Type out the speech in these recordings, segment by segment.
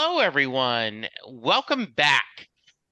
Hello, everyone. Welcome back.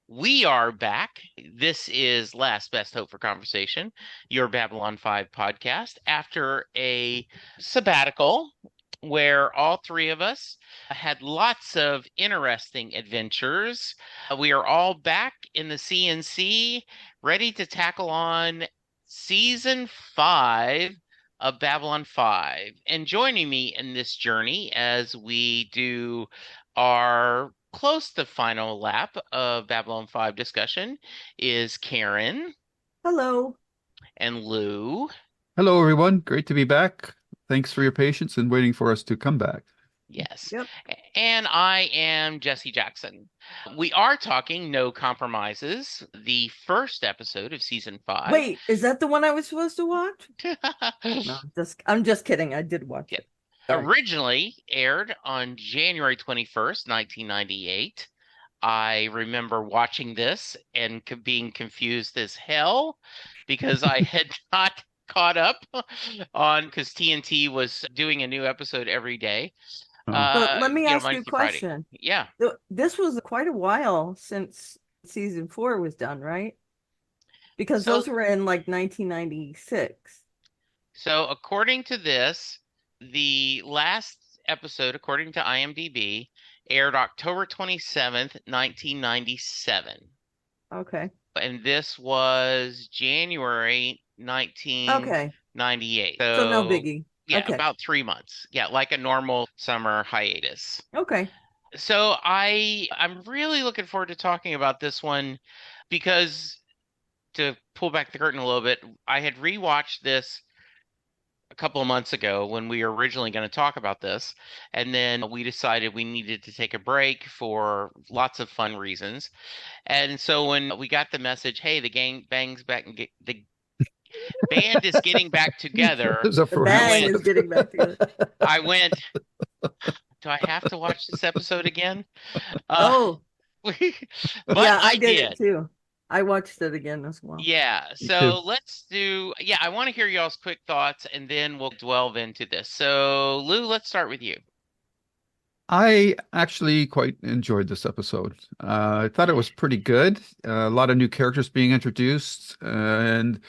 We are back. This is Last Best Hope for Conversation, your Babylon 5 podcast, after a sabbatical where all three of us had lots of interesting adventures. We are all back in the CNC, ready to tackle on season 5 of Babylon 5. And joining me in this journey as we do our close to final lap of Babylon 5 discussion is Karen Hello. and Lou. Hello, everyone. Great to be back. Thanks for your patience and waiting for us to come back. Yes. Yep. And I am Jesse Jackson. We are talking No Compromises, the first episode of season 5. Wait, is that the one I was supposed to watch? No, I'm just kidding. I did watch it. Sorry. Originally aired on January 21st, 1998. I remember watching this and being confused as hell because I had not caught up on because TNT was doing a new episode every day. But let me ask you a Monday through Friday. question. Yeah. This was quite a while since season 4 was done, right? Because those were in like 1996. So according to this, the last episode, according to IMDb, aired October 27th, 1997. Okay. And this was January 1998. Okay. So no biggie. Yeah, Okay. about 3 months. Yeah, like a normal summer hiatus. Okay. So I'm really looking forward to talking about this one because to pull back the curtain a little bit, I had rewatched this a couple of months ago when we were originally going to talk about this, and then we decided we needed to take a break for lots of fun reasons. And so when we got the message, hey, the gang bangs back and the band is getting back together. The band is getting back together. I went, do I have to watch this episode again? But yeah, I did it too. I watched it again as well. Yeah, so I want to hear y'all's quick thoughts and then we'll delve into this. So, Lou, let's start with you. I actually quite enjoyed this episode. I thought it was pretty good. A lot of new characters being introduced, and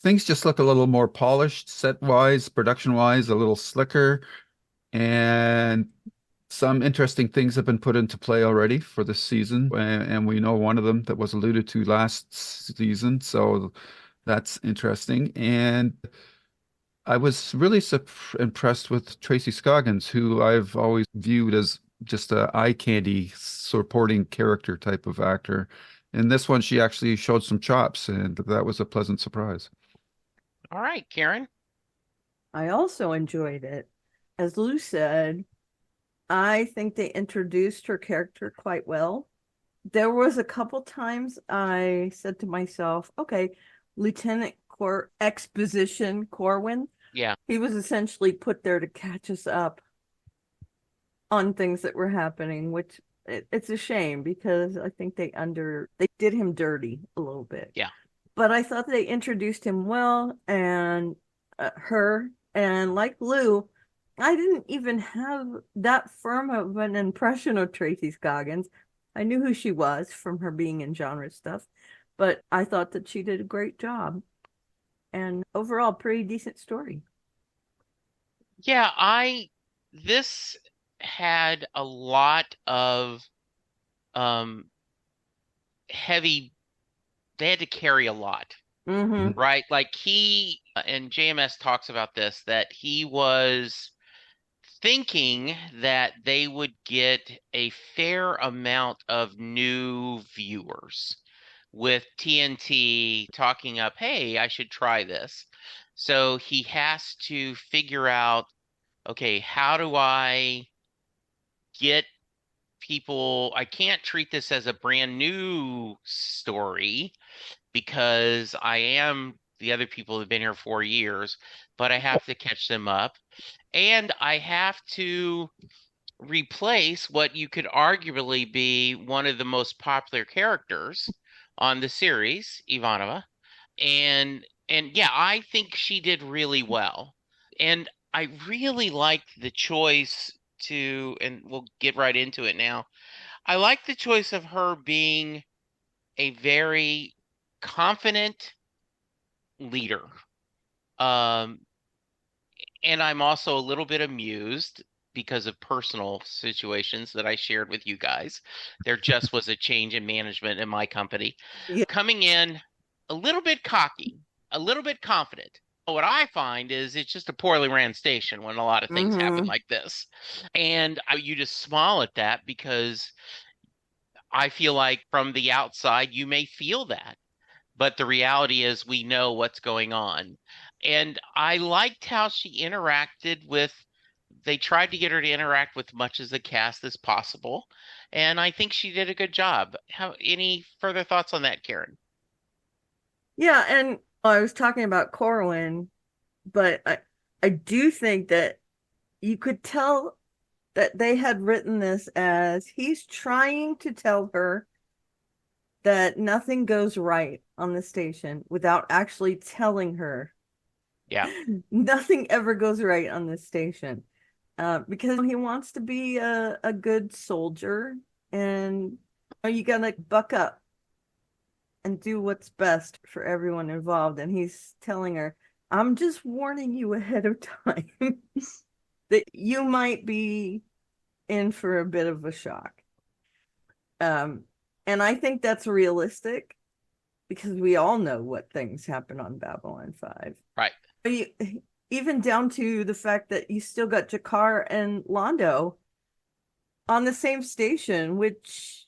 things just look a little more polished, set-wise, production-wise, a little slicker, and some interesting things have been put into play already for this season, and we know one of them that was alluded to last season, so that's interesting. And I was really impressed with Tracy Scoggins, who I've always viewed as just a eye candy supporting character type of actor. In this one, she actually showed some chops, and that was a pleasant surprise. All right, Karen. I also enjoyed it. As Lou said, I think they introduced her character quite well. There was a couple times I said to myself, okay, Lieutenant Exposition Corwin. Yeah. He was essentially put there to catch us up on things that were happening, which it's a shame because I think they did him dirty a little bit. Yeah. But I thought they introduced him well, and her, and like Lou, I didn't even have that firm of an impression of Tracy Scoggins. I knew who she was from her being in genre stuff, but I thought that she did a great job. And overall, pretty decent story. Yeah, this had a lot of heavy, they had to carry a lot. Mm-hmm. Right? Like and JMS talks about this, that he was thinking that they would get a fair amount of new viewers with TNT talking up, hey, I should try this. So he has to figure out, okay, how do I get people? I can't treat this as a brand new story because I am the other people who've been here 4 years, but I have to catch them up. And I have to replace what you could arguably be one of the most popular characters on the series, Ivanova. And yeah, I think she did really well. And I really liked the choice to, and we'll get right into it now. I like the choice of her being a very confident leader. Um, and I'm also a little bit amused because of personal situations that I shared with you guys. There just was a change in management in my company, Yeah. coming in a little bit cocky, a little bit confident. What I find is it's just a poorly ran station when a lot of things happen Mm-hmm. like this. And you just smile at that because I feel like from the outside, you may feel that, but the reality is we know what's going on. And I liked how she interacted with, they tried to get her to interact with much as the cast as possible. And I think she did a good job. Any further thoughts on that, Karen? Yeah, and I was talking about Corwin, but I do think that you could tell that they had written this as he's trying to tell her that nothing goes right on the station without actually telling her Yeah. nothing ever goes right on this station. Because he wants to be a good soldier, and you gotta buck up and do what's best for everyone involved. And he's telling her, I'm just warning you ahead of time that you might be in for a bit of a shock. Um, and I think that's realistic because we all know what things happen on Babylon 5. Right. You, even down to the fact that you still got Jakar and Londo on the same station, which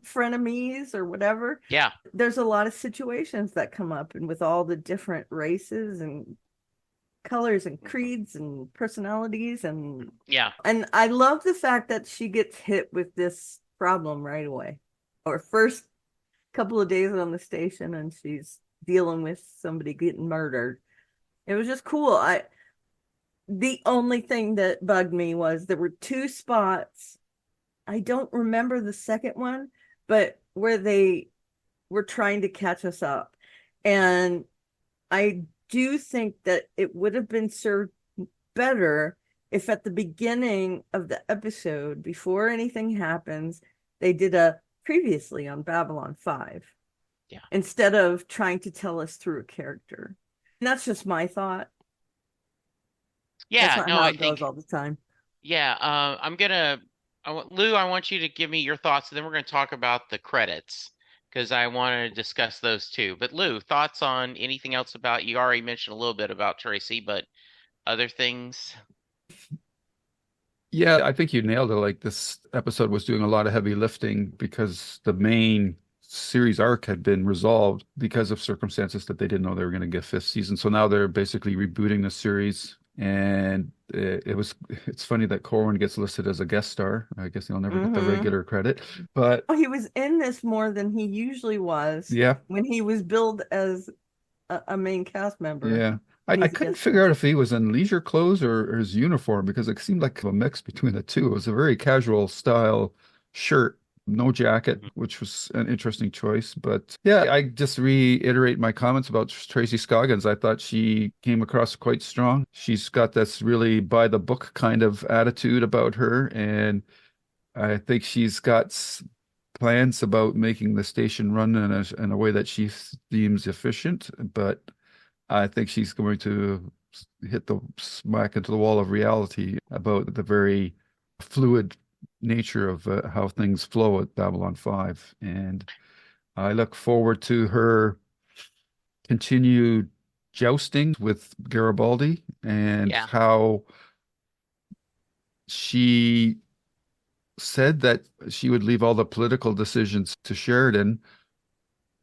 frenemies or whatever. Yeah. There's a lot of situations that come up, and with all the different races and colors and creeds and personalities, Yeah. and I love the fact that she gets hit with this problem right away, or first couple of days on the station, and she's dealing with somebody getting murdered. It was just cool. The only thing that bugged me was there were two spots. I don't remember the second one, but where they were trying to catch us up. And I do think that it would have been served better if at the beginning of the episode, before anything happens, they did a previously on Babylon 5 Yeah. instead of trying to tell us through a character. And that's just my thought. That's Yeah. not No, how I it goes think, all the time. yeah. Lou, I want you to give me your thoughts, and then we're going to talk about the credits because I want to discuss those too. But Lou, thoughts on anything else about, you already mentioned a little bit about Tracy, but other things? Yeah, I think you nailed it. Like this episode was doing a lot of heavy lifting because the main series arc had been resolved because of circumstances that they didn't know they were going to get fifth season. So now they're basically rebooting the series. And it's funny that Corwin gets listed as a guest star. I guess he'll never get the Mm-hmm. regular credit. But Oh, he was in this more than he usually was yeah, when he was billed as a main cast member. yeah. I He's a couldn't guest figure star. out if he was in leisure clothes or his uniform because it seemed like a mix between the two. It was a very casual style shirt, no jacket, Mhm. which was an interesting choice. But yeah, I just reiterate my comments about Tracy Scoggins. I thought she came across quite strong. She's got this really by the book kind of attitude about her, and I think she's got plans about making the station run in a way that she deems efficient, but I think she's going to hit the smack into the wall of reality about the very fluid nature of how things flow at Babylon 5. And I look forward to her continued jousting with Garibaldi and Yeah. how she said that she would leave all the political decisions to Sheridan,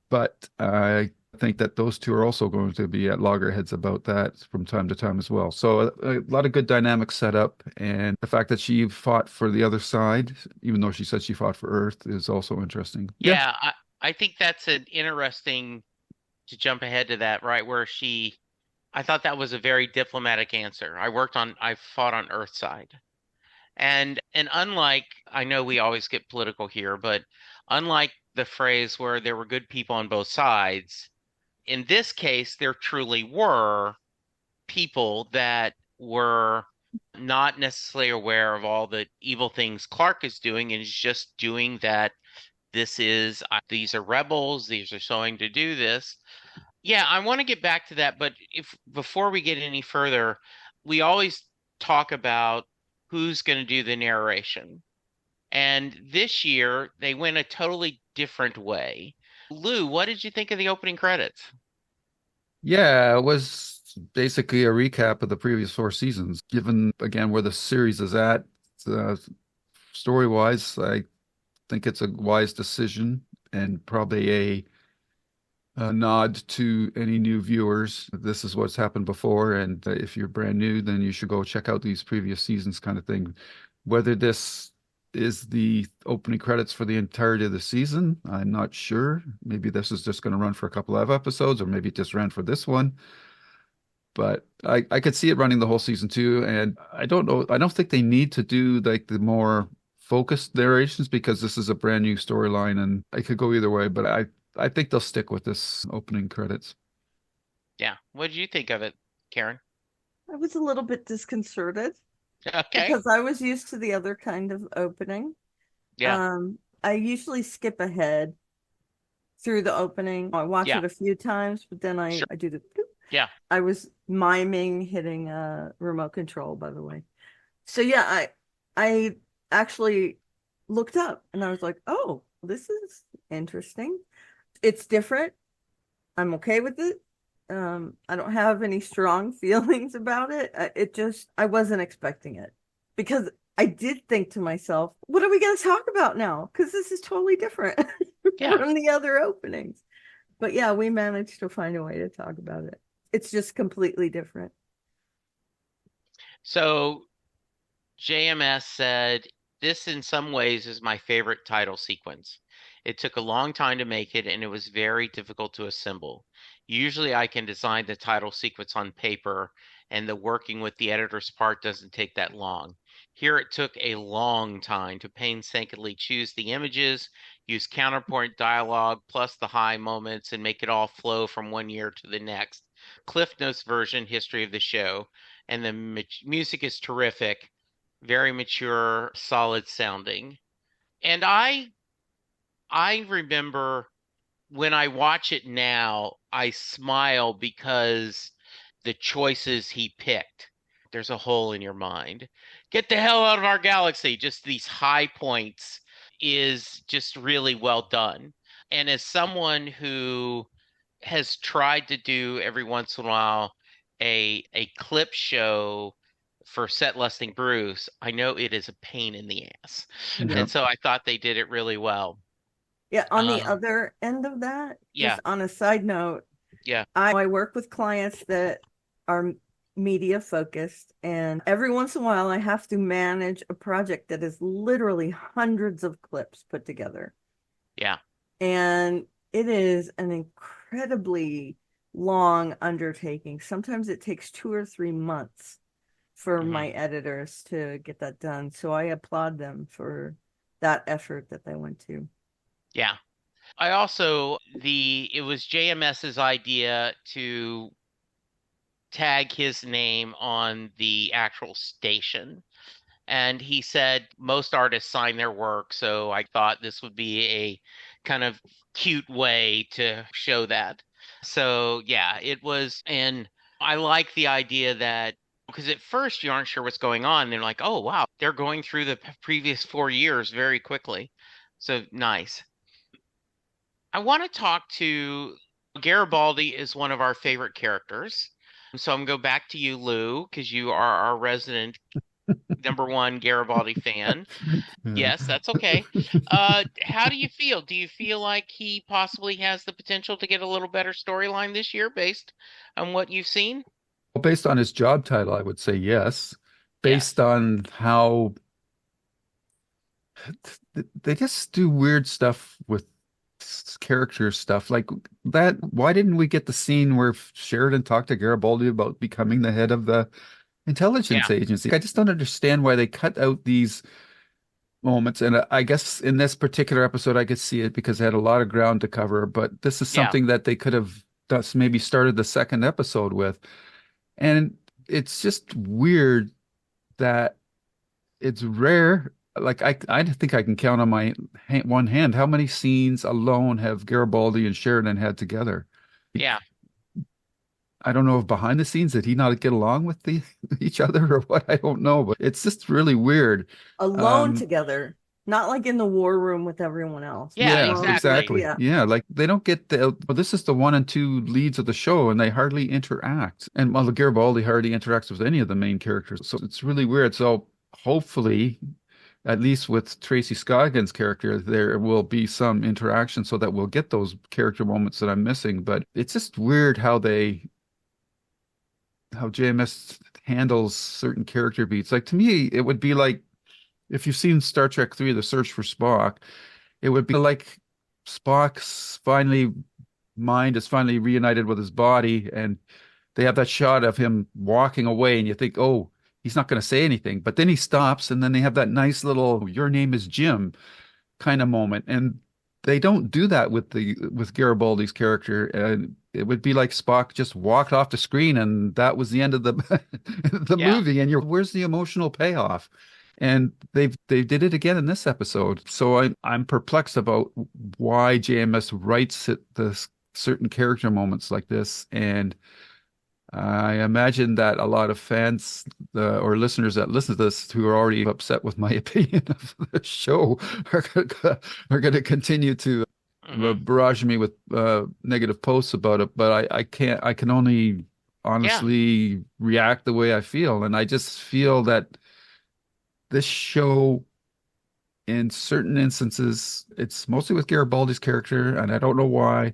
but I think that those two are also going to be at loggerheads about that from time to time as well. So a lot of good dynamics set up, and the fact that she fought for the other side, even though she said she fought for Earth, is also interesting. Yeah, Yeah, I think that's an interesting, to jump ahead to that, right? Where I thought that was a very diplomatic answer. I fought on Earth side. And unlike, I know we always get political here, but unlike the phrase where there were good people on both sides, in this case, there truly were people that were not necessarily aware of all the evil things Clark is doing, and is just doing that. These are rebels, these are sowing to do this. Yeah, I want to get back to that, but if before we get any further, we always talk about who's going to do the narration. And this year, they went a totally different way. Lou, what did you think of the opening credits? Yeah, it was basically a recap of the previous four seasons. Given again where the series is at, uh, story-wise, I think it's a wise decision and probably a nod to any new viewers. This is what's happened before, and if you're brand new, then you should go check out these previous seasons, kind of thing. Whether this is the opening credits for the entirety of the season, I'm not sure. Maybe this is just going to run for a couple of episodes, or maybe it just ran for this one. But I could see it running the whole season too. And I don't know. I don't think they need to do like the more focused narrations because this is a brand new storyline and I could go either way. But I think they'll stick with this opening credits. Yeah, what did you think of it, Karen? I was a little bit disconcerted Okay. because I was used to the other kind of opening. Yeah, I usually skip ahead through the opening. I watch yeah, it a few times, but then sure. I do the Yeah, I was miming hitting a remote control, by the way. So yeah, I actually looked up and I was like, oh, this is interesting. It's different. I'm okay with it. I don't have any strong feelings about it. It just I wasn't expecting it because I did think to myself, what are we going to talk about now? Because this is totally different yeah. from the other openings. But yeah, we managed to find a way to talk about it. It's just completely different. So JMS said, this in some ways is my favorite title sequence. It took a long time to make it, and it was very difficult to assemble. Usually I can design the title sequence on paper, and the working with the editor's part doesn't take that long. Here it took a long time to painstakingly choose the images, use counterpoint dialogue, plus the high moments, and make it all flow from one year to the next. Cliff Notes version history of the show, and the music is terrific, very mature, solid sounding. And I remember when I watch it now, I smile because the choices he picked. There's a hole in your mind. Get the hell out of our galaxy. Just these high points is just really well done. And as someone who has tried to do every once in a while a clip show for set listing Bruce, I know it is a pain in the ass. Yeah. And so I thought they did it really well. Yeah, on the Um, other end of that, yeah, just on a side note, yeah, I work with clients that are media focused, and every once in a while, I have to manage a project that is literally hundreds of clips put together. yeah. And it is an incredibly long undertaking. Sometimes it takes 2 or 3 months for Hmm. my editors to get that done. So I applaud them for that effort that they went to. Yeah. I also it was JMS's idea to tag his name on the actual station. And he said most artists sign their work, so I thought this would be a kind of cute way to show that. So yeah, it was, and I like the idea that because at first you aren't sure what's going on. They're like, oh wow, they're going through the previous 4 years very quickly. So nice. I want to talk to Garibaldi is one of our favorite characters. So I'm going to go back to you, Lou, because you are our resident number one Garibaldi fan. Yeah. Yes, that's okay. How do you feel? Do you feel like he possibly has the potential to get a little better storyline this year based on what you've seen? Well, based on his job title, I would say yes. Based Yes. on how they just do weird stuff with character stuff like that. Why didn't we get the scene where Sheridan talked to Garibaldi about becoming the head of the Yeah. intelligence agency? I just don't understand why they cut out these moments. And I guess in this particular episode, I could see it because they had a lot of ground to cover. But this is Yeah. something that they could have thus maybe started the second episode with. And it's just weird that it's rare. Like I think I can count on my one hand how many scenes alone have Garibaldi and Sheridan had together. Yeah. I don't know if behind the scenes did he not get along with the each other or what? I don't know, but it's just really weird. Alone Um, together, not like in the war room with everyone else. Yeah, yeah, Alone together. exactly. exactly. Yeah. Yeah, like they don't get the. Well, this is the one and two leads of the show, and they hardly interact. And well, Garibaldi hardly interacts with any of the main characters, so it's really weird. So hopefully, at least with Tracy Scoggins' character, there will be some interaction so that we'll get those character moments that I'm missing. But it's just weird how JMS handles certain character beats. Like to me, it would be like if you've seen Star Trek 3, The Search for Spock, it would be like Spock's finally mind is finally reunited with his body, and they have that shot of him walking away, and you think, oh, he's not going to say anything. But then he stops, and then they have that nice little "Your name is Jim" kind of moment, and they don't do that with Garibaldi's character. And it would be like Spock just walked off the screen, and that was the end of the the Yeah. movie. And where's the emotional payoff? And they did it again in this episode. So I'm perplexed about why JMS writes the certain character moments like this. And I imagine that a lot of fans or listeners that listen to this who are already upset with my opinion of the show are going to continue to Hmm. barrage me with negative posts about it. But I can't, I can only Yeah. honestly react the way I feel. And I just feel that this show, in certain instances, it's mostly with Garibaldi's character, and I don't know why,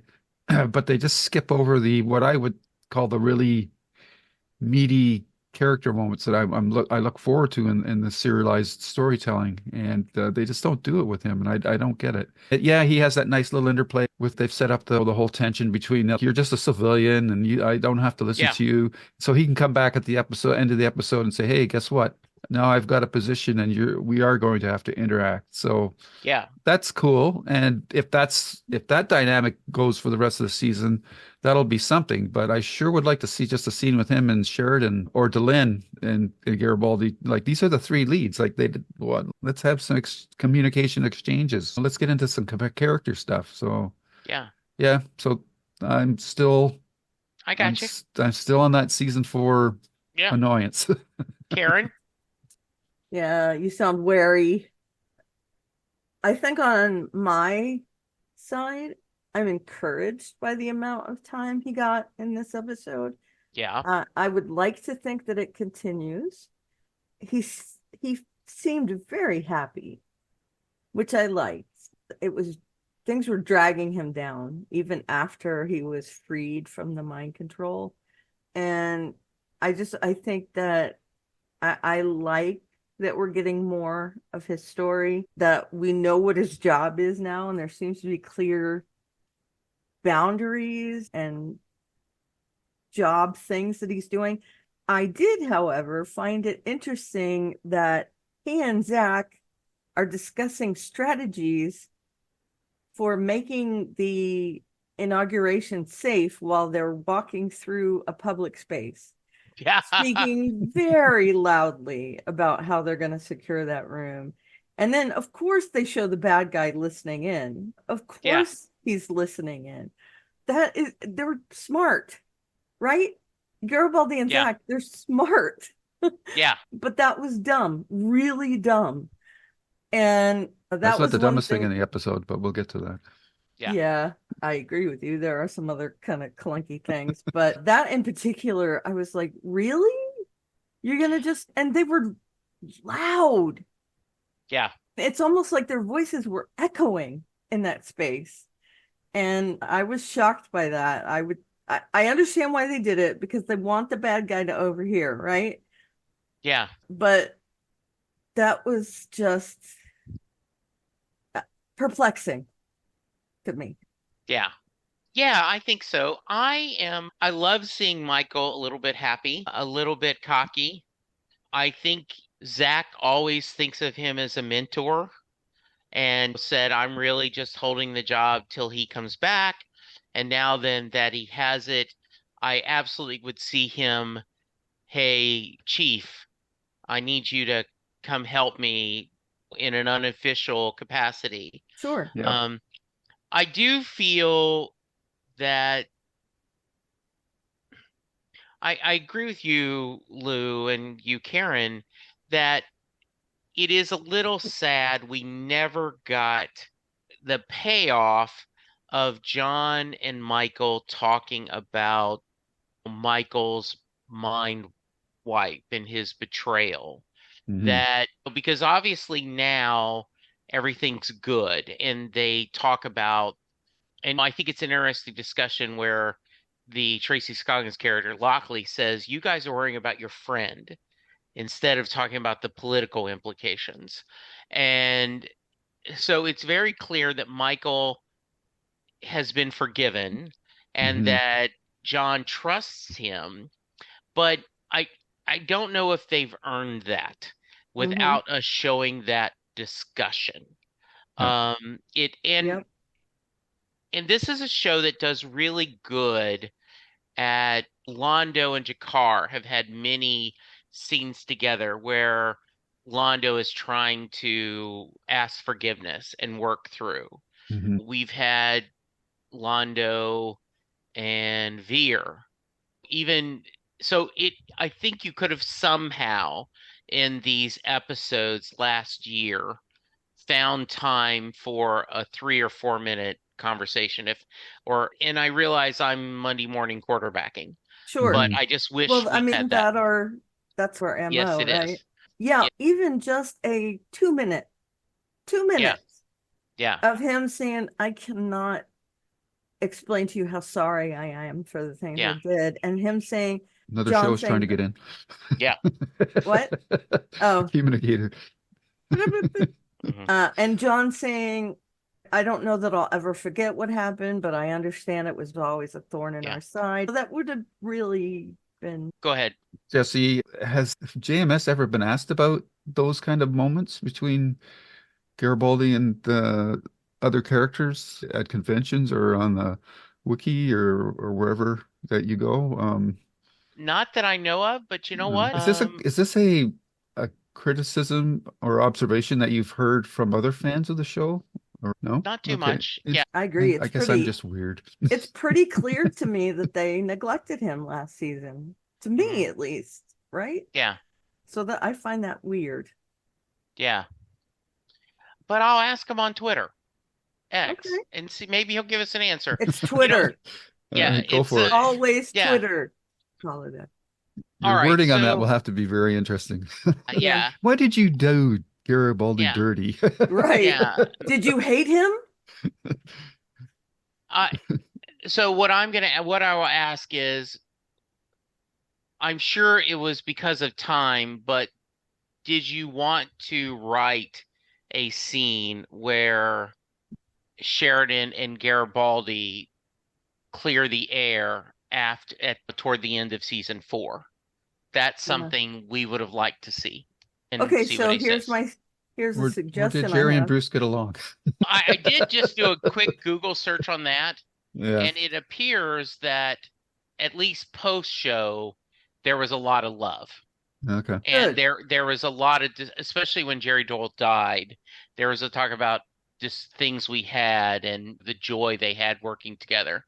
but they just skip over the what I would call the really meaty character moments that I look forward to in the serialized storytelling, and they just don't do it with him, and I don't get it. Yeah, he has that nice little interplay with they've set up the whole tension between you're just a civilian and I don't have to listen Yeah. to you, so he can come back at the end of the episode and say, hey, guess what? Now I've got a position, and we are going to have to interact. So Yeah. that's cool. And if that dynamic goes for the rest of the season, that'll be something. But I sure would like to see just a scene with him and Sheridan or Delenn and Garibaldi. Like these are the three leads. Like they did what? Let's have some communication exchanges. Let's get into some character stuff. So Yeah. yeah. So I'm still I got you. I'm still on that season 4 Yeah. annoyance. Karen. Yeah, you sound wary. I think on my side, I'm encouraged by the amount of time he got in this episode. Yeah. I would like to think that it continues. He seemed very happy, which I liked. It was things were dragging him down even after he was freed from the mind control. And I think that I like that we're getting more of his story, that we know what his job is now, and there seems to be clear boundaries and job things that he's doing. I did, however, find it interesting that he and Zach are discussing strategies for making the inauguration safe while they're walking through a public space, Yeah. speaking very loudly about how they're going to secure that room. And then, of course, they show the bad guy listening in. Of Yeah. course, he's listening in. They're smart, right? Garibaldi and Yeah. Zach, they're smart. Yeah. But that was dumb, really dumb. And That's that not was the one dumbest thing thing. in the episode, but we'll get to that. Yeah. Yeah, I agree with you. There are some other kind of clunky things, but that in particular, I was like, really? You're gonna just, and they were loud. Yeah. It's almost like their voices were echoing in that space. And I was shocked by that. I understand why they did it because they want the bad guy to overhear, right? Yeah. But that was just perplexing to me. Yeah. Yeah, I think so. I love seeing Michael a little bit happy, a little bit cocky. I think Zach always thinks of him as a mentor and said, I'm really just holding the job till he comes back. And now then that he has it, I absolutely would see him, hey, Chief, I need you to come help me in an unofficial capacity. Sure. Yeah. I do feel that I agree with you, Lou, and you, Karen, that it is a little sad we never got the payoff of John and Michael talking about Michael's mind wipe and his betrayal. Mhm. That because obviously now everything's good and they talk about, and I think it's an interesting discussion where the Tracy Scoggins character Lockley says, "You guys are worrying about your friend instead of talking about the political implications." And so it's very clear that Michael has been forgiven and Mhm. that John trusts him, but I I don't know if they've earned that Mm-hmm. without us showing that discussion. Yeah. It Yep. and this is a show that does really good at Londo and Jakar have had many scenes together where Londo is trying to ask forgiveness and work through. Mhm. We've had Londo and Veer. Even so, I think you could have somehow in these episodes last year found time for a 3 or 4 minute conversation. If or and I realize I'm Monday morning quarterbacking, Sure. but Mhm. I just wish Well, I we mean had that. that's our Yes, MO, it right? is. Yeah, Yeah, even just a 2 minute, two yeah, minutes yeah, of him saying, I cannot explain to you how sorry I am for the things I yeah, did. And him saying, Another show John is trying to saying, get in. yeah. what? Oh, Communicator. Hmm. and John saying, I don't know that I'll ever forget what happened, but I understand it was always a thorn in Yeah. our side. That would have really been. Go ahead. Jesse, has JMS ever been asked about those kind of moments between Garibaldi and the other characters at conventions or on the wiki or wherever that you go? Not that I know of, but you know what? Is this a criticism or observation that you've heard from other fans of the show? Or no? Not too Okay. much. Yeah. I agree. I guess I'm just weird. It's pretty clear to me that they neglected him last season. To Hmm. me, at least, right? Yeah. So that I find that weird. Yeah. But I'll ask him on Twitter, Okay. X, and see maybe he'll give us an answer. It's You know, Twitter. All yeah, right, go it's for it. Always yeah. Twitter. Call it that. All Your right. wording on that will So have to be very interesting. Yeah. yeah, Why did you do Garibaldi yeah, dirty? Right. yeah. Did you hate him? I so what I will ask is, I'm sure it was because of time, but did you want to write a scene where Sheridan and Garibaldi clear the air after at toward the end of season 4? That's Yeah. something we would have liked to see and Okay, see what so he says. here's a Or did suggestion I Jerry and have. Bruce get along? I did just do a quick Google search on that, Yeah. and it appears that at least post show there was a lot of love. Okay. And Good. there was a lot of especially when Jerry Dole died, there was a talk about just things we had and the joy they had working together.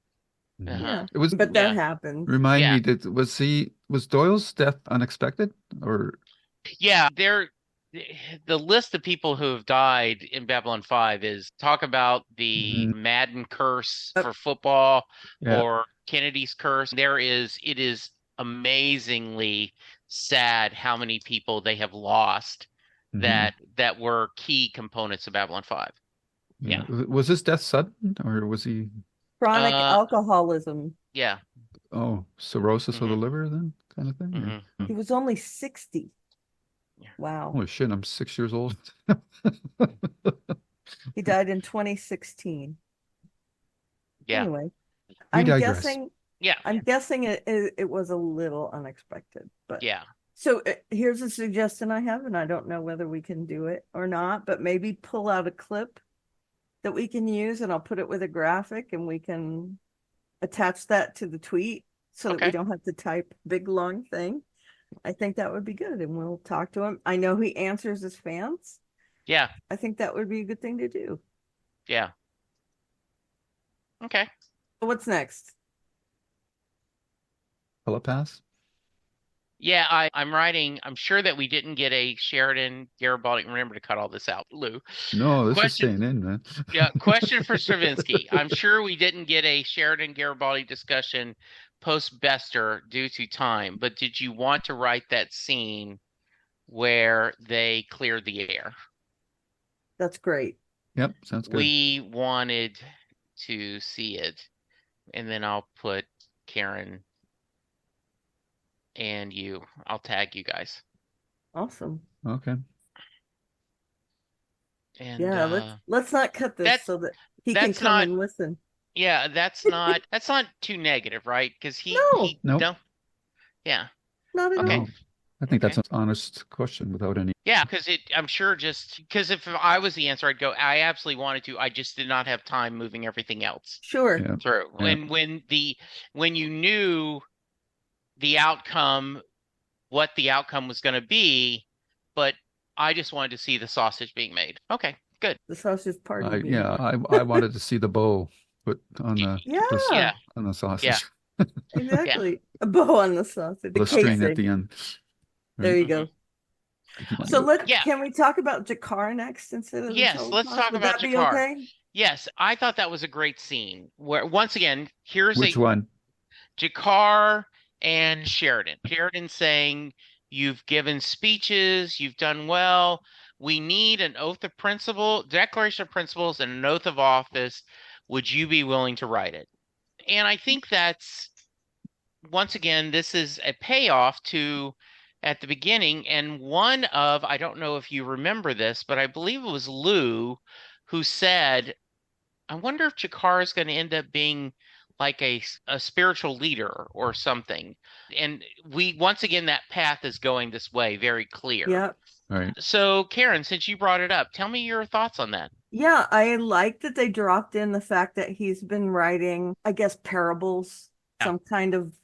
Mhm. Uh-huh. Yeah. It was But that Yeah. happened. remind Yeah. me that was Doyle's death unexpected or Yeah, the list of people who have died in Babylon 5 is talk about the Mhm. Madden curse Uh, for football Yeah. or Kennedy's curse. It is amazingly sad how many people they have lost Mhm. that were key components of Babylon 5. Yeah. Yeah. Was his death sudden or was he Chronic Uh alcoholism. yeah. cirrhosis of the Hmm. liver then kind of thing? Hmm. He was only 60. Yeah. Wow. Holy shit, I'm 6 years old. He died in 2016. Yeah. Anyway, We I'm digress. guessing it was a little unexpected. But Yeah. so here's a suggestion I have, and I don't know whether we can do it or not, but maybe pull out a clip that we can use, and I'll put it with a graphic, and we can attach that to the tweet so that we Okay. don't have to type big long thing. I think that would be good, and we'll talk to him. I know he answers his fans. Yeah, I think that would be a good thing to do. yeah. Okay. What's next? Telepaths? Yeah, I'm writing. I'm sure that we didn't get a Sheridan Garibaldi. Remember to cut all this out, Lou. No, this is Question. staying in, man. Yeah, question for Stravinsky. I'm sure we didn't get a Sheridan Garibaldi discussion post Bester due to time, but did you want to write that scene where they cleared the air? That's great. Yep, sounds good. We wanted to see it, and then I'll put Karen and you. I'll tag you guys. Awesome. Okay. And Yeah, let's not cut this that's so that he can that's come not and listen. yeah, that's not too negative, right? Because No, he Nope. no, yeah. not at Okay. No. I think that's Okay. an honest question without any. Yeah, because I'm sure just because if I was the answer, I'd go, I absolutely wanted to. I just did not have time moving everything else Sure. Yeah. through. Yeah. When you knew the outcome, what the outcome was going to be, but I just wanted to see the sausage being made. Okay, good. The sausage party. being Yeah, had. I wanted to see the bow put on the Yeah, Yeah, on the yeah, sausage, yeah. exactly. A bow on the sausage, the the string at casing. the end. There Right? you Mhm. go. If you want So to- Yeah. can we talk about Jakar next instead of the Yes, let's telepath? talk Would about that be Jakar. okay? Yes, I thought that was a great scene where once again, here's Which a one? Jakar and Sheridan. Sheridan saying, you've given speeches, you've done well. We need an oath of principle, declaration of principles, and an oath of office. Would you be willing to write it? And I think that's, once again, this is a payoff to at the beginning. And one of, I don't know if you remember this, but I believe it was Lou who said, I wonder if Jakar is going to end up being like a spiritual leader or something. And we, once again, that path is going this way, very clear. Yeah. Right. So, Karen, since you brought it up, tell me your thoughts on that. Yeah, I like that they dropped in the fact that he's been writing, I guess, parables, Yeah. some kind of,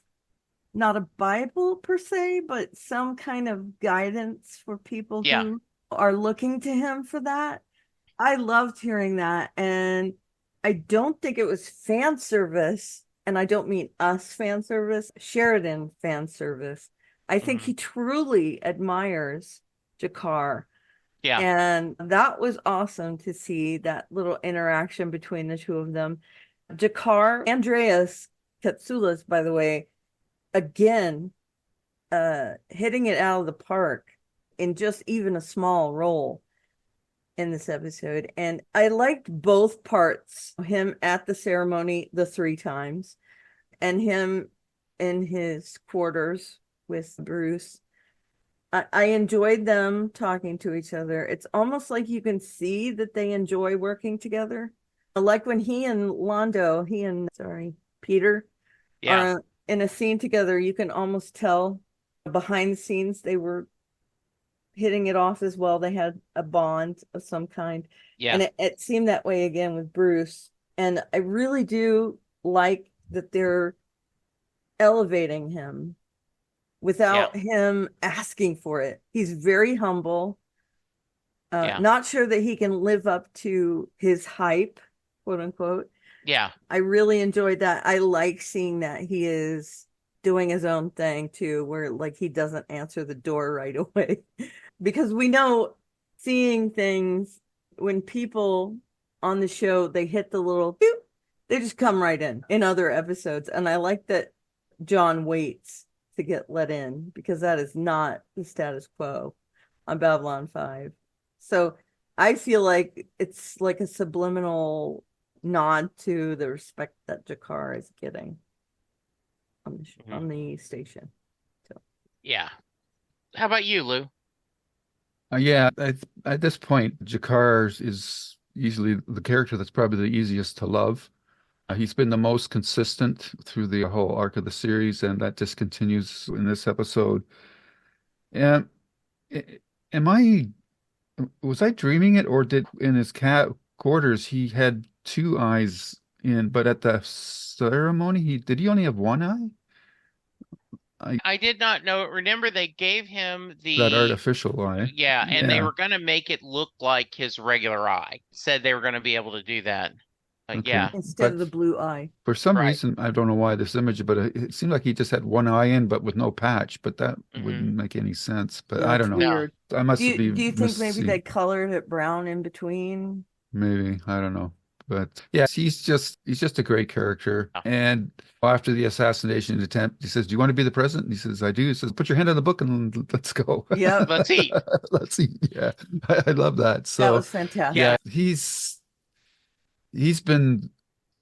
not a Bible per se, but some kind of guidance for people Yeah. who are looking to him for that. I loved hearing that. And I don't think it was fan service. And I don't mean us fan service, Sheridan fan service. I think Mhm. he truly admires Jakar. Yeah. And that was awesome to see that little interaction between the two of them. Jakar, Andreas Katsoulas, by the way, again, hitting it out of the park in just even a small role in this episode. And I liked both parts, him at the ceremony the 3 times and him in his quarters with Bruce. I enjoyed them talking to each other. It's almost like you can see that they enjoy working together. Like when he and Peter Yeah. are in a scene together, you can almost tell behind the scenes they were hitting it off as well. They had a bond of some kind. Yeah. And it seemed that way again with Bruce. And I really do like that they're elevating him without him asking for it. He's very humble. Yeah. Not sure that he can live up to his hype, quote unquote. Yeah. I really enjoyed that. I like seeing that he is doing his own thing too, where like he doesn't answer the door right away. Because we know seeing things when people on the show, they hit the little boop, they just come right in other episodes. And I like that John waits to get let in because that is not the status quo on Babylon 5. So I feel like it's like a subliminal nod to the respect that Jakar is getting on the station. So. Yeah. How about you, Lou? Yeah, at this point, Jakar is easily the character that's probably the easiest to love. He's been the most consistent through the whole arc of the series, and that just continues in this episode. And am I was I dreaming it, or did in his cat quarters he had 2 eyes in, but at the ceremony he only have one eye? I did not know. Remember, they gave him That the, artificial eye. yeah, and they Yeah. were going to make it look like his regular eye. Said they were going to be able to do that. Okay. Yeah, instead of But the blue eye. for some right. reason, I don't know why this image, but it seemed like he just had one eye in, but with no patch. But that Hmm. wouldn't make any sense. But Yeah, I it's don't know. No. weird. I Do must you be do you think maybe they missing. colored it brown in between? Maybe, I don't know. But yeah, he's just a great character. No. And after the assassination attempt, he says, "Do you want to be the president?" And he says, "I do." He says, "Put your hand on the book and let's go." Yep, Let's eat. Let's see. Yeah, I love that. that So was Yeah. yeah, fantastic. he's been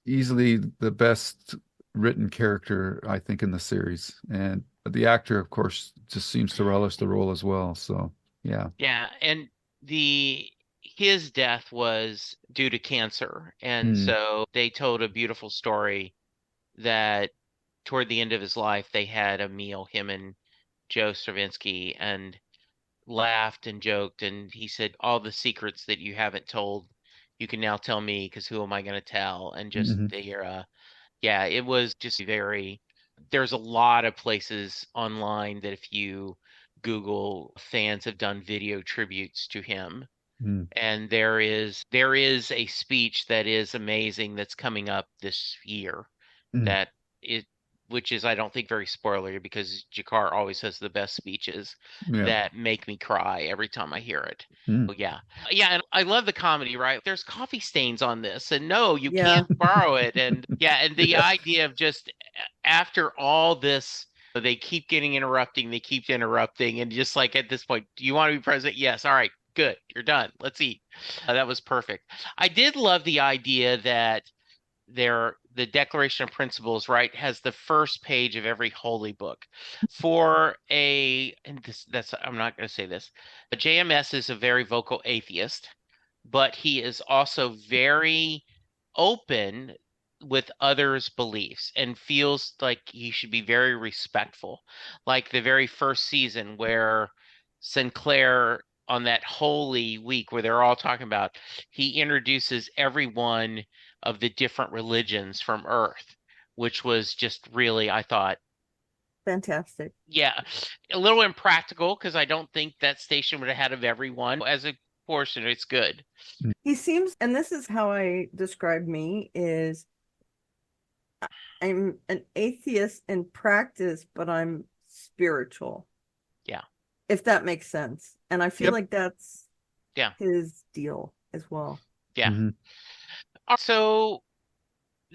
easily the best written character, I think, in the series. And the actor, of course, just seems to relish the role as well. So yeah. Yeah, and the his death was due to cancer. And Hmm. so they told a beautiful story that toward the end of his life, they had a meal, him and Joe Stravinsky, and laughed and joked. And he said, all the secrets that you haven't told, you can now tell me, because who am I going to tell? And just Hmm. yeah, it was just very, there's a lot of places online that if you Google, fans have done video tributes to him. Hmm. And there is a speech that is amazing that's coming up this year Hmm. that it which is I don't think very spoilery because Jakar always has the best speeches Yeah. that make me cry every time I hear it. Hmm. Oh, yeah. Yeah, and I love the comedy, right? There's coffee stains on this, and no, you Yeah, can't borrow it. And yeah, and the Yeah. idea of just after all this, they keep getting interrupting, they keep interrupting, and just like at this point, do you want to be president? Yes. All right, good. You're done. Let's eat. That was perfect. I did love the idea that the Declaration of Principles, right, has the first page of every holy book. For a and this that's I'm not going to say this. But JMS is a very vocal atheist, but he is also very open with others' beliefs and feels like he should be very respectful. Like the very first season where Sinclair on that holy week where they're all talking about, he introduces every one of the different religions from Earth, which was just really, I thought, fantastic. yeah, a little impractical because I don't think that station would have had of everyone. As a portion, it's good. He seems, and this is how I describe me, is I'm an atheist in practice, but I'm spiritual, Yeah, if that makes sense. And I feel Yep. like that's yeah, his deal as well. yeah. Hmm. So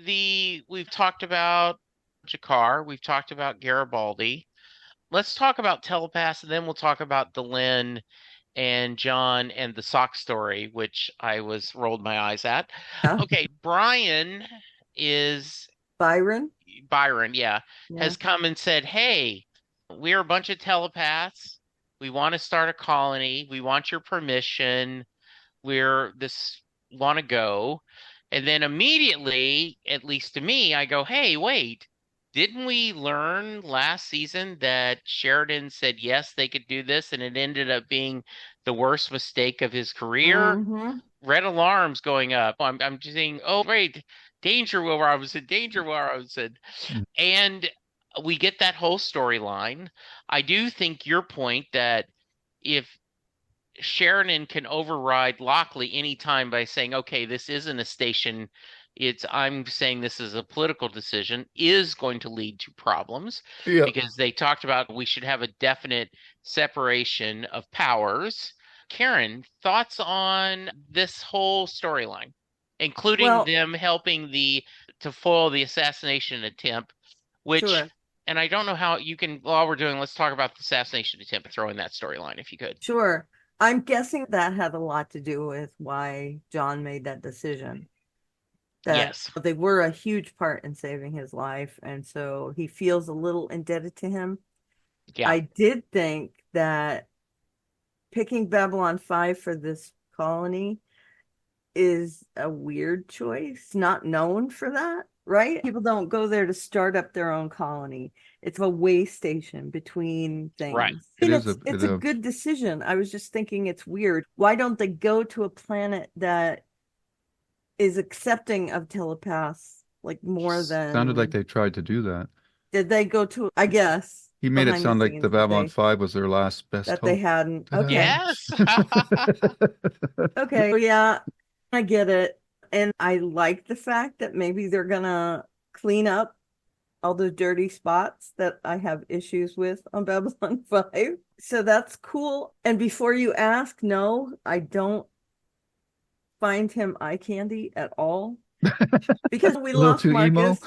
we've talked about Jakar, we've talked about Garibaldi. Let's talk about telepaths, and then we'll talk about Delenn and John and the sock story, which I was rolled my eyes at. Yeah. Okay, Brian is Byron. Byron, yeah, Yeah. has come and said, "Hey, we're a bunch of telepaths. We want to start a colony. We want your permission. We're this want to go." And then immediately, at least to me, I go, "Hey, wait. Didn't we learn last season that Sheridan said yes, they could do this, and it ended up being the worst mistake of his career?" Mm-hmm. Red alarms going up. I'm just saying, "Oh, wait, danger, Will Robinson, danger, Will Robinson." And we get that whole storyline. I do think your point that if Sheridan can override Lockley anytime by saying, okay, this isn't a station, I'm saying this is a political decision, is going to lead to problems Yep. because they talked about we should have a definite separation of powers. Karen, thoughts on this whole storyline, including Well, them helping to foil the assassination attempt, which, sure. and I don't know how you can, while we're doing, let's talk about the assassination attempt and throw in that storyline if you could. Sure. I'm guessing that had a lot to do with why John made that decision. That Yes. they were a huge part in saving his life, and so he feels a little indebted to him. Yeah. I did think that picking Babylon 5 for this colony is a weird choice, not known for that, right? People don't go there to start up their own colony. It's a way station between Right. things. It And is it's a good decision. I was just thinking it's weird. Why don't they go to a planet that is accepting of telepaths like more sounded like than they tried to do that. did they go to, I guess. He made it behind the sound like the scenes that Babylon 5 was their last best they hope. hadn't. Ta-da. Okay. Yes. Okay. Yeah, I get it. And I like the fact that maybe they're gonna clean up all the dirty spots that I have issues with on Babylon 5. So that's cool. And before you ask, no, I don't find him eye candy at all because we A little lost too emo. Marcus.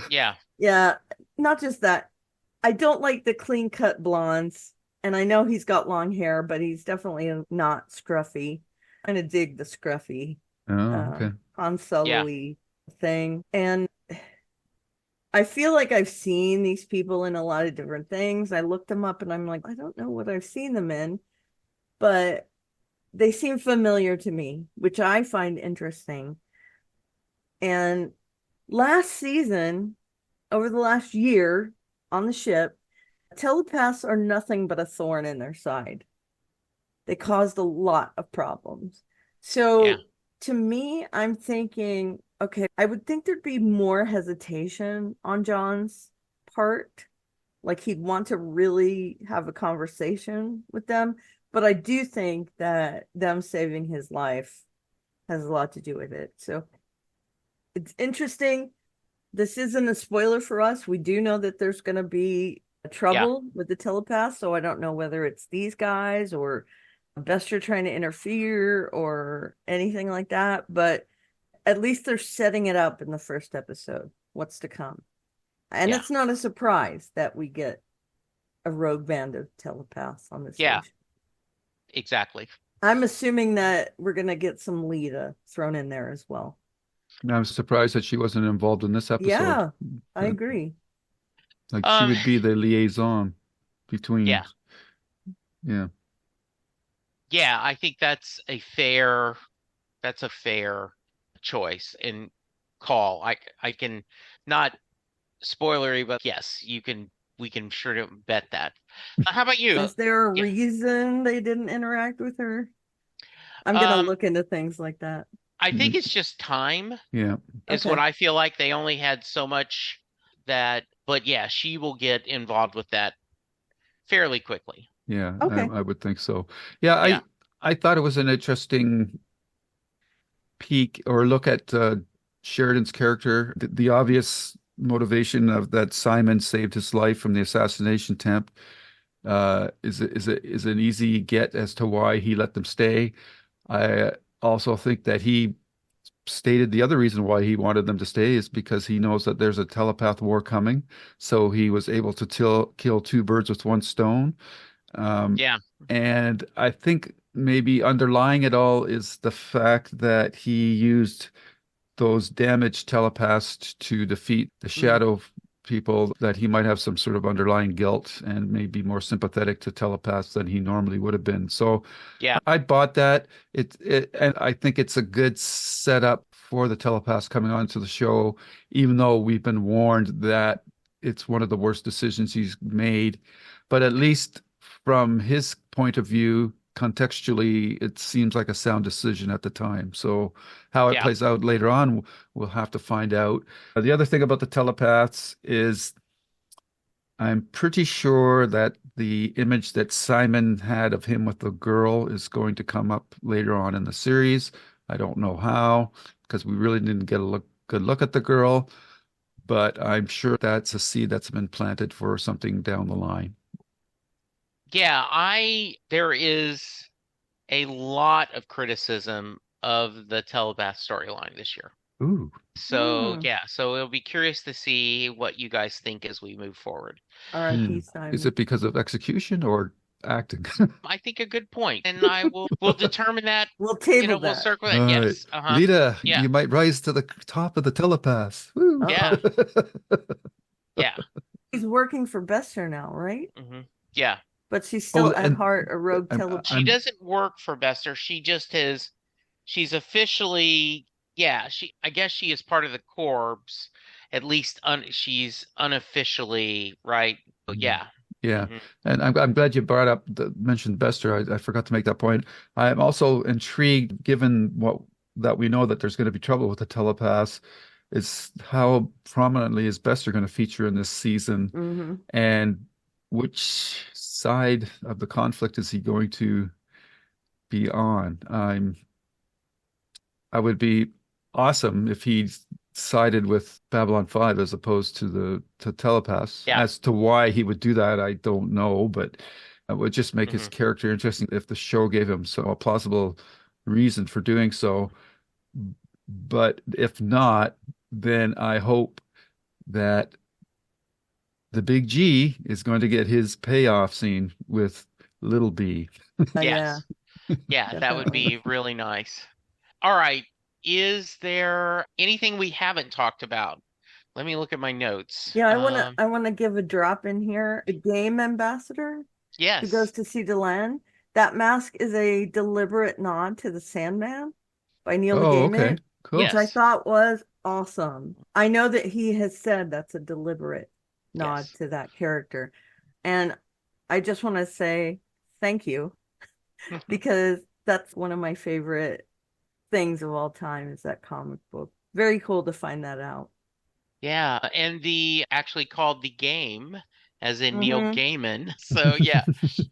Yeah. Yeah, not just that. I don't like the clean cut blondes. And I know he's got long hair, but he's definitely not scruffy. I'm gonna dig the scruffy Oh, okay. Han Yeah. Solo-y thing. And I feel like I've seen these people in a lot of different things. I looked them up and I'm like, I don't know what I've seen them in, but they seem familiar to me, which I find interesting. And last season, over the last year on the ship, telepaths are nothing but a thorn in their side. They caused a lot of problems. So Yeah. to me, I'm thinking, okay, I would think there'd be more hesitation on John's part. Like he'd want to really have a conversation with them. But I do think that them saving his life has a lot to do with it. So it's interesting. This isn't a spoiler for us. We do know that there's going to be Yeah. trouble with the telepath. So I don't know whether it's these guys or Bester trying to interfere or anything like that. But at least they're setting it up in the first episode. What's to come. And Yeah. it's not a surprise that we get a rogue band of telepaths on this Yeah. station. Exactly. I'm assuming that we're going to get some Lita thrown in there as well. And I'm surprised that she wasn't involved in this episode. Yeah, I agree. Like she would be the liaison between. Yeah. Yeah. Yeah, I think that's a fair choice and call. I can not spoilery, but yes, we can sure to bet that. How about you? Is there a Yeah. reason they didn't interact with her? I'm gonna look into things like that. I think it's just time Yeah. is Okay. what I feel like. They only had so much but yeah, she will get involved with that fairly quickly. Yeah, Okay. I would think so. Yeah, Yeah. I thought it was an interesting peek or look at Sheridan's character. The obvious motivation of that Simon saved his life from the assassination attempt is an easy get as to why he let them stay. I also think that he stated the other reason why he wanted them to stay is because he knows that there's a telepath war coming. So he was able to kill two birds with one stone. Yeah. And I think maybe underlying it all is the fact that he used those damaged telepaths to defeat the shadow people, that he might have some sort of underlying guilt and maybe more sympathetic to telepaths than he normally would have been. So Yeah. I bought that. And I think it's a good setup for the telepaths coming onto the show, even though we've been warned that it's one of the worst decisions he's made. But at least from his point of view, contextually, it seems like a sound decision at the time. So how it plays out later on, we'll have to find out. The other thing about the telepaths is I'm pretty sure that the image that Simon had of him with the girl is going to come up later on in the series. I don't know how, because we really didn't get a good look at the girl, but I'm sure that's a seed that's been planted for something down the line. Yeah, there is a lot of criticism of the telepath storyline this year. Ooh. So yeah, so it'll be curious to see what you guys think as we move forward. R.I.P. Simon. Is it because of execution or acting? I think a good point, and we'll determine that. We'll table We'll that. circle that. All Yes. right. Lita, Yeah. you might rise to the top of the telepaths. Woo. Yeah. Yeah. She's working for Bester now, right? Yeah. But she's still at and heart a rogue telepath. She doesn't work for Bester. She just is. She's officially. Yeah. I guess she is part of the corps. At least she's unofficially, right? But yeah. Yeah, and I'm glad you mentioned Bester. I forgot to make that point. I'm also intrigued, given that we know that there's going to be trouble with the telepaths, is how prominently is Bester going to feature in this season? And which side of the conflict is he going to be on? I would be awesome if he sided with Babylon 5 as opposed to the telepaths. Yeah. As to why he would do that, I don't know, but it would just make his Hmm. character interesting if the show gave him a plausible reason for doing so. But if not, then I hope that the big G is going to get his payoff scene with little B. Yeah, Yes. Yeah, that would definitely. be really nice. All right. Is there anything we haven't talked about? Let me look at my notes. Yeah, I wanna give a drop in here. The game ambassador who goes Yes. to see Delenn. That mask is a deliberate nod to the Sandman by Neil Oh, okay. Gaiman, Cool. which I Yes. thought was awesome. I know that he has said that's a deliberate nod Yes. to that character. And I just want to say thank you because that's one of my favorite things of all time is that comic book. Very cool to find that out. Yeah, and the actually called the game as in Neil Hmm. Gaiman. So yeah,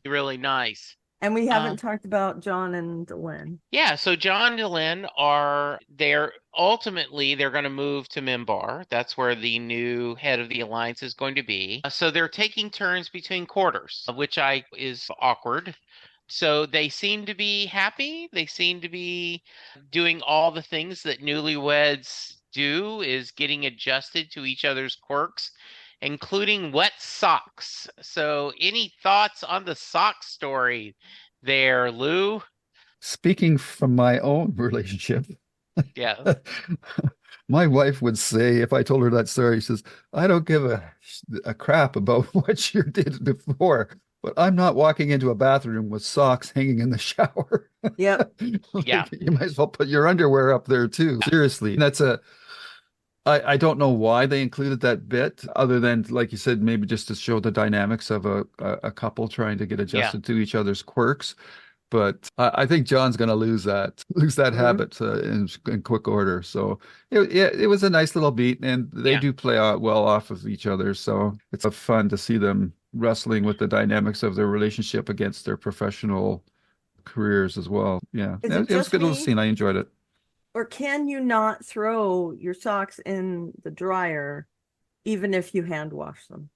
really nice. And we haven't Um, talked about John and Lynn. yeah, so John and Lynn are they're ultimately they're going to move to Mimbar. That's where the new head of the alliance is going to be. So they're taking turns between quarters, which I is awkward. So they seem to be happy. They seem to be doing all the things that newlyweds do, is getting adjusted to each other's quirks, including wet socks. So any thoughts on the sock story there, Lou? Speaking from my own relationship, Yeah. my wife would say, if I told her that story, she says, I don't give a crap about what you did before, but I'm not walking into a bathroom with socks hanging in the shower. Yep. Yeah. Like, you might as well put your underwear up there too. Seriously. I don't know why they included that bit, other than, like you said, maybe just to show the dynamics of a couple trying to get Yeah. adjusted to each other's quirks. But I think John's going to lose that Mhm. habit in quick order. So it was a nice little beat, and they Yeah. do play out well off of each other. So it's fun to see them wrestling with the dynamics of their relationship against their professional careers as well. Yeah, Is it it was a just good little me, scene. I enjoyed it. or can you not throw your socks in the dryer even if you hand wash them?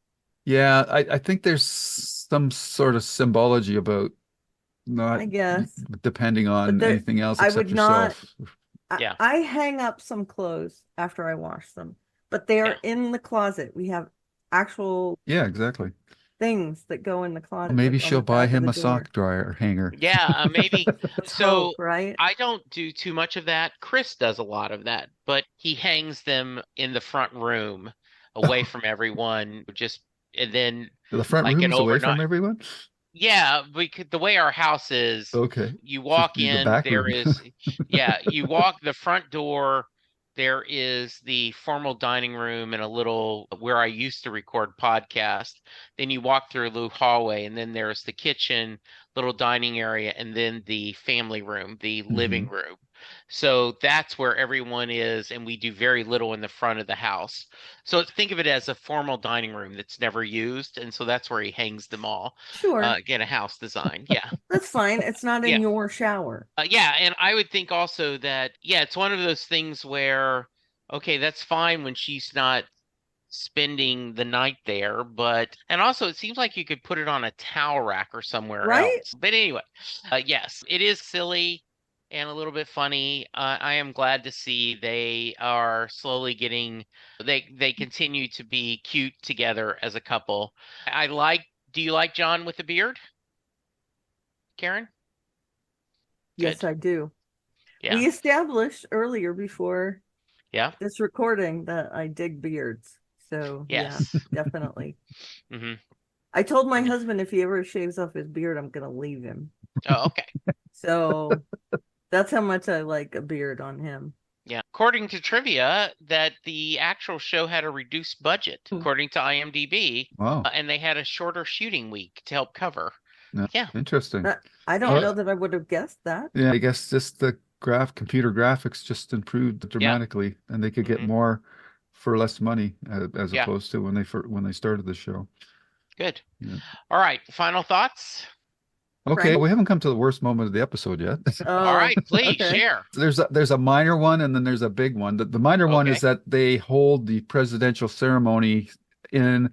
Yeah, I think there's some sort of symbology about not I guess. depending But on there, anything else I except would not. yourself. Yeah. I hang up some clothes after I wash them, but they are Yeah. in the closet. We have actual Yeah, exactly. things that go in the Well, closet, maybe like on she'll the buy back of him the a door. sock dryer hanger. Yeah, maybe. Let's So hope, right? I don't do too much of that. Chris does a lot of that, but he hangs them in the front room away from everyone, just and then The front like an room's away overnight. from everyone? Yeah, because the way our house is, Okay. you It's just walk the in, back there room. is, yeah, you walk the front door, there is the formal dining room and a little where I used to record podcast. Then you walk through a little hallway, and then there's the kitchen, little dining area, and then the family room, the living Hmm. room. So that's where everyone is, and we do very little in the front of the house. So think of it as a formal dining room that's never used, and so that's where he hangs them all. Sure, Again, a house design. Yeah. that's fine. It's not in Yeah. your shower, Yeah. And I would think also that, yeah, it's one of those things where, okay, that's fine when she's not spending the night there, but, and also it seems like you could put it on a towel rack or somewhere right? else. But anyway, yes, it is silly and a little bit funny. I am glad to see they are slowly getting, they continue to be cute together as a couple. I like, do you like John with the beard, Karen? Yes, Good. I do. Yeah. We established earlier before Yeah. this recording that I dig beards. So, yeah, Yes. definitely. Hmm. I told my husband if he ever shaves off his beard, I'm going to leave him. Oh, okay. So, that's how much I like a beard on him. Yeah. According to trivia, that the actual show had a reduced budget, Hmm. according to IMDb, Wow. and they had a shorter shooting week to help cover. Yeah. Yeah. Interesting. I don't Yeah. know that I would have guessed that. Yeah, I guess just the computer graphics just improved Yeah. dramatically, and they could get Hmm. more for less money as Yeah. opposed to when they started the show. Good. Yeah. All right. Final thoughts? Okay, Frank? we haven't come to the worst moment of the episode yet. All Oh, right. Please okay. share. There's a minor one and then there's a big one. The minor one is Okay. that they hold the presidential ceremony in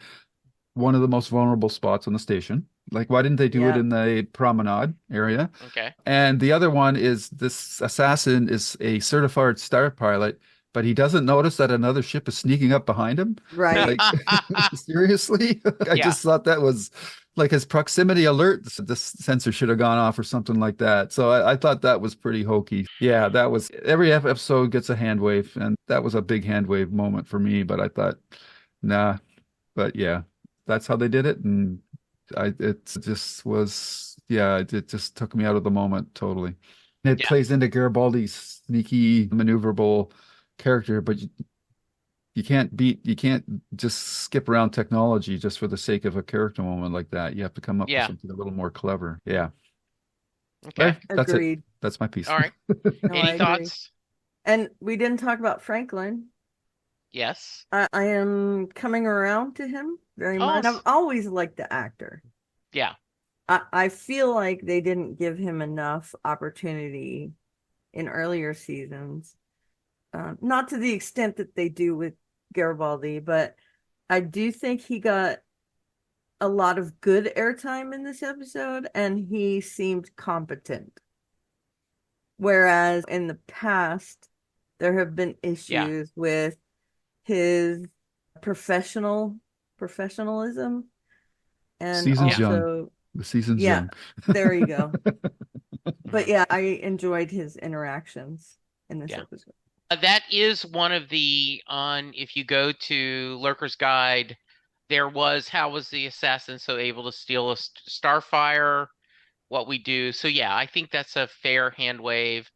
one of the most vulnerable spots on the station. Like, why didn't they do it Yeah. in the promenade area? Okay. And the other one is this assassin is a certified star pilot, but he doesn't notice that another ship is sneaking up behind him. Right. Like, seriously? I Yeah. just thought that was like his proximity alert. This sensor should have gone off or something like that. So I thought that was pretty hokey. Yeah, that was every episode gets a hand wave, and that was a big hand wave moment for me. But I thought, nah, but yeah, that's how they did it, and it just was, yeah, it just took me out of the moment totally. It Yeah. plays into Garibaldi's sneaky, maneuverable character, but you can't just skip around technology just for the sake of a character moment like that. You have to come up with Yeah. something a little more clever. Yeah. Okay. That's it. Agreed. That's my piece. All right. No, I Any agree. thoughts? And we didn't talk about Franklin. Yes. I am coming around to him very Oh, much. I've always liked the actor. yeah. I feel like they didn't give him enough opportunity in earlier seasons. Not to the extent that they do with Garibaldi, but I do think he got a lot of good airtime in this episode and he seemed competent. Whereas in the past, there have been Yeah. issues with his professionalism and Season's young. also, The season's yeah, young. there you go. But yeah, I enjoyed his interactions in this Yeah. episode. That is one of the if you go to Lurker's Guide, there was how was the assassin so able to steal a Starfire? What we do. So yeah, I think that's a fair hand wave.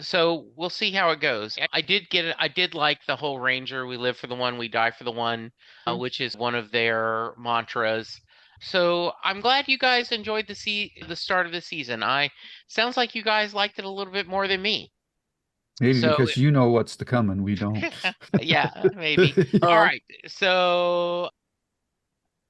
So we'll see how it goes. I did like the whole Ranger. We live for the one, we die for the one, which is one of their mantras. So I'm glad you guys enjoyed the start of the season. Sounds like you guys liked it a little bit more than me. Maybe So because you know what's to come and we don't. yeah, maybe. All right. So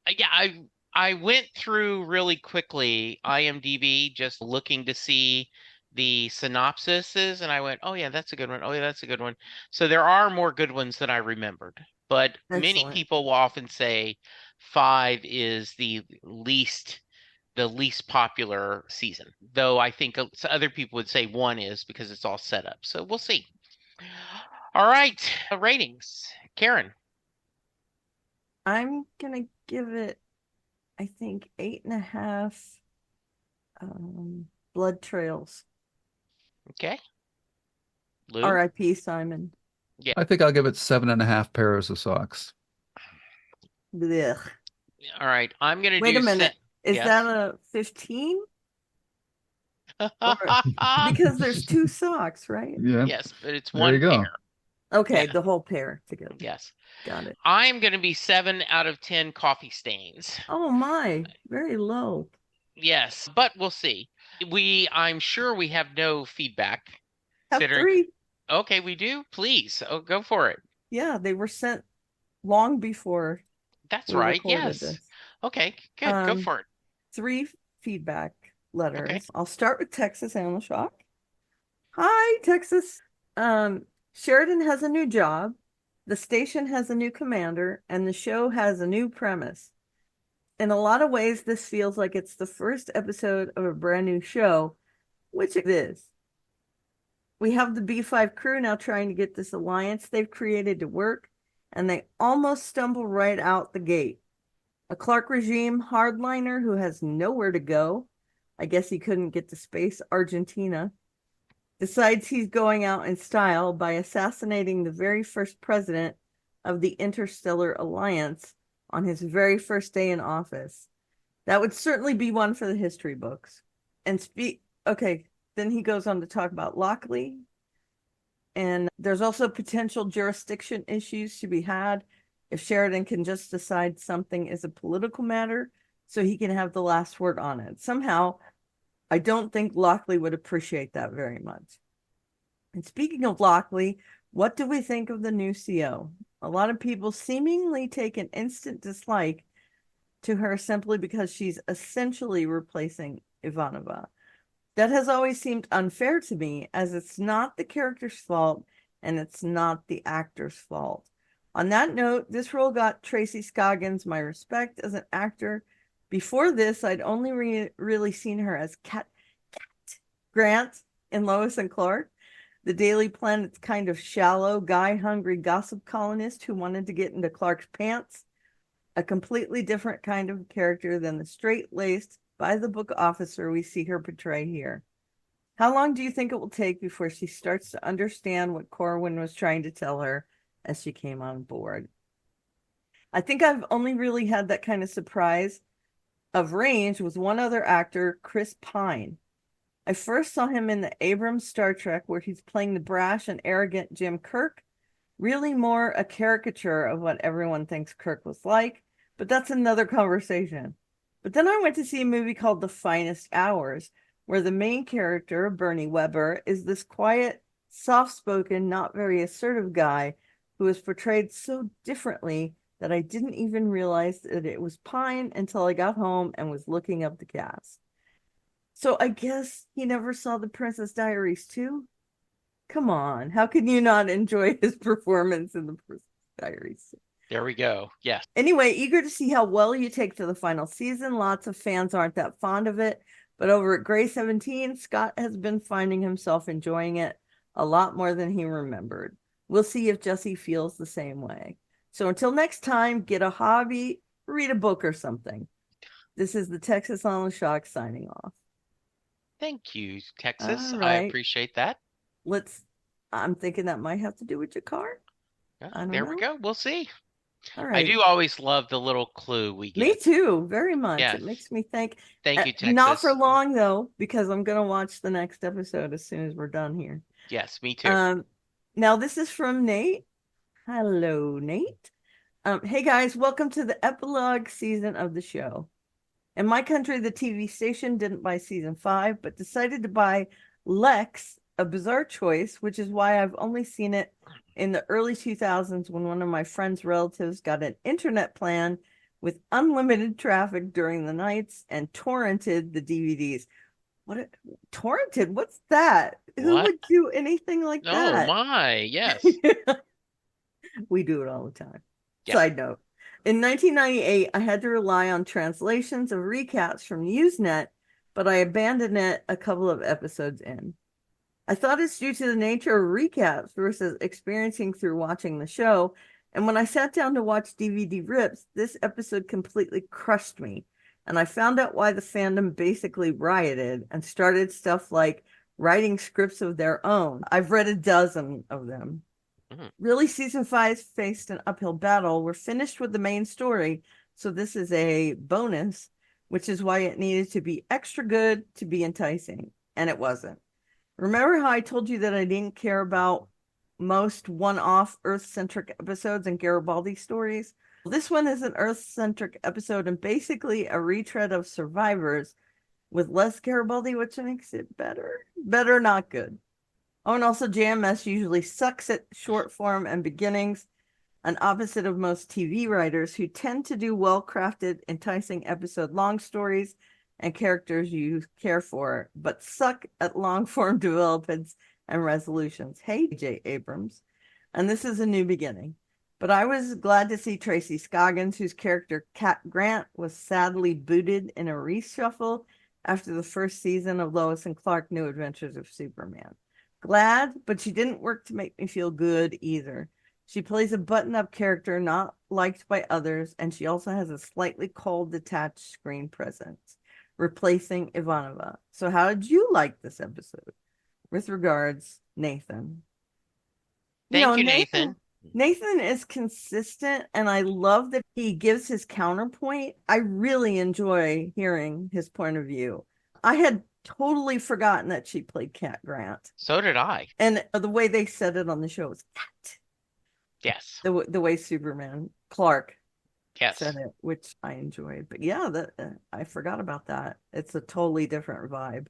yeah, I went through really quickly IMDb just looking to see the synopsises, and I went, oh yeah, that's a good one. Oh yeah, that's a good one. So there are more good ones than I remembered, but many Excellent. people will often say 5 is the least popular season, though I think other people would say 1 is because it's all set up. So we'll see. All right, ratings. Karen. I'm gonna give it, I think, 8.5 blood trails. Okay. Lou? R.I.P. Simon. I think I'll give it 7.5 pairs of socks. Blech. All right, I'm gonna Wait do a minute. Is yes. that a 15? Because there's 2 socks, right? Yeah. Yes, but it's There one you go. pair. Okay, Yeah. the whole pair together. Yes. Got it. I'm going to be 7 out of 10 coffee stains. Oh my, very low. Yes, but we'll see. I'm sure we have no feedback. Have considering- 3. Okay, we do. Please, go for it. Yeah, they were sent long before That's we right. recorded Yes. this. Okay, good. Go for it. 3 feedback letters. Okay. I'll start with Texas Animal Shock. Hi, Texas. Sheridan has a new job. The station has a new commander, and the show has a new premise. In a lot of ways, this feels like it's the first episode of a brand new show, which it is. We have the B5 crew now trying to get this alliance they've created to work, and they almost stumble right out the gate. A Clark regime hardliner who has nowhere to go, I guess he couldn't get to space Argentina, decides he's going out in style by assassinating the very first president of the Interstellar Alliance on his very first day in office. That would certainly be one for the history books. And okay, then he goes on to talk about Lochley. And there's also potential jurisdiction issues to be had if Sheridan can just decide something is a political matter so he can have the last word on it. Somehow, I don't think Lochley would appreciate that very much. And speaking of Lochley, what do we think of the new CO? A lot of people seemingly take an instant dislike to her simply because she's essentially replacing Ivanova. That has always seemed unfair to me, as it's not the character's fault and it's not the actor's fault. On that note, this role got Tracy Scoggins my respect as an actor. Before this, I'd only really seen her as Cat Grant in Lois and Clark, the Daily Planet's kind of shallow, guy-hungry gossip columnist who wanted to get into Clark's pants. A completely different kind of character than the straight-laced, by-the-book officer we see her portray here. How long do you think it will take before she starts to understand what Corwin was trying to tell her as she came on board? I think I've only really had that kind of surprise of range with one other actor, Chris Pine. I first saw him in the Abrams Star Trek, where he's playing the brash and arrogant Jim Kirk, really more a caricature of what everyone thinks Kirk was like, but that's another conversation. But then I went to see a movie called The Finest Hours, where the main character, Bernie Weber, is this quiet, soft-spoken, not very assertive guy who is portrayed so differently that I didn't even realize that it was Pine until I got home and was looking up the cast. So I guess he never saw The Princess Diaries too? Come on, how can you not enjoy his performance in The Princess Diaries? There we go. Yes. Anyway, eager to see how well you take to the final season. Lots of fans aren't that fond of it, but over at Grey 17, Scott has been finding himself enjoying it a lot more than he remembered. We'll see if Jesse feels the same way. So until next time, get a hobby, read a book or something. This is the Texas on the Shock signing off. Thank you, Texas. All I right. appreciate that. I'm thinking that might have to do with Jakar. There we go. We'll see. All right. I do always love the little clue we get. Me too, very much. Yes. It makes me think. Thank you, Texas. Not for long though, because I'm gonna watch the next episode as soon as we're done here. Yes, me too. Now this is from Nate. Hello, Nate. Hey guys, welcome to the epilogue season of the show. In my country, the TV station didn't buy season 5, but decided to buy Lex, a bizarre choice, which is why I've only seen it in the early 2000s when one of my friend's relatives got an internet plan with unlimited traffic during the nights and torrented the DVDs. Torrented? What's that? Who would do anything like that? Oh my, yes. We do it all the time. Yeah. Side note. In 1998, I had to rely on translations of recaps from Usenet, but I abandoned it a couple of episodes in. I thought it's due to the nature of recaps versus experiencing through watching the show, and when I sat down to watch DVD rips, this episode completely crushed me, and I found out why the fandom basically rioted and started stuff like writing scripts of their own. I've read a dozen of them. Really, season 5 faced an uphill battle. We're finished with the main story, so this is a bonus, which is why it needed to be extra good to be enticing, and it wasn't. Remember how I told you that I didn't care about most one-off Earth-centric episodes and Garibaldi stories? This one is an Earth-centric episode and basically a retread of Survivors with less Garibaldi, which makes it better. Better, not good. Oh, and also JMS usually sucks at short form and beginnings, an opposite of most TV writers who tend to do well-crafted, enticing episode-long stories and characters you care for, but suck at long-form developments and resolutions. Hey, J. Abrams. And this is a new beginning. But I was glad to see Tracy Scoggins, whose character Cat Grant was sadly booted in a reshuffle after the first season of Lois and Clark: New Adventures of Superman. Glad, but she didn't work to make me feel good either. She plays a button-up character not liked by others, and she also has a slightly cold, detached screen presence, replacing Ivanova. So how did you like this episode? With regards, Nathan. Thank you, Nathan. Nathan is consistent, and I love that he gives his counterpoint. I really enjoy hearing his point of view. I had totally forgotten that she played Cat Grant. So did I. And the way they said it on the show was Cat. Yes. The way Superman, Clark, yes, said it, which I enjoyed. But yeah, I forgot about that. It's a totally different vibe.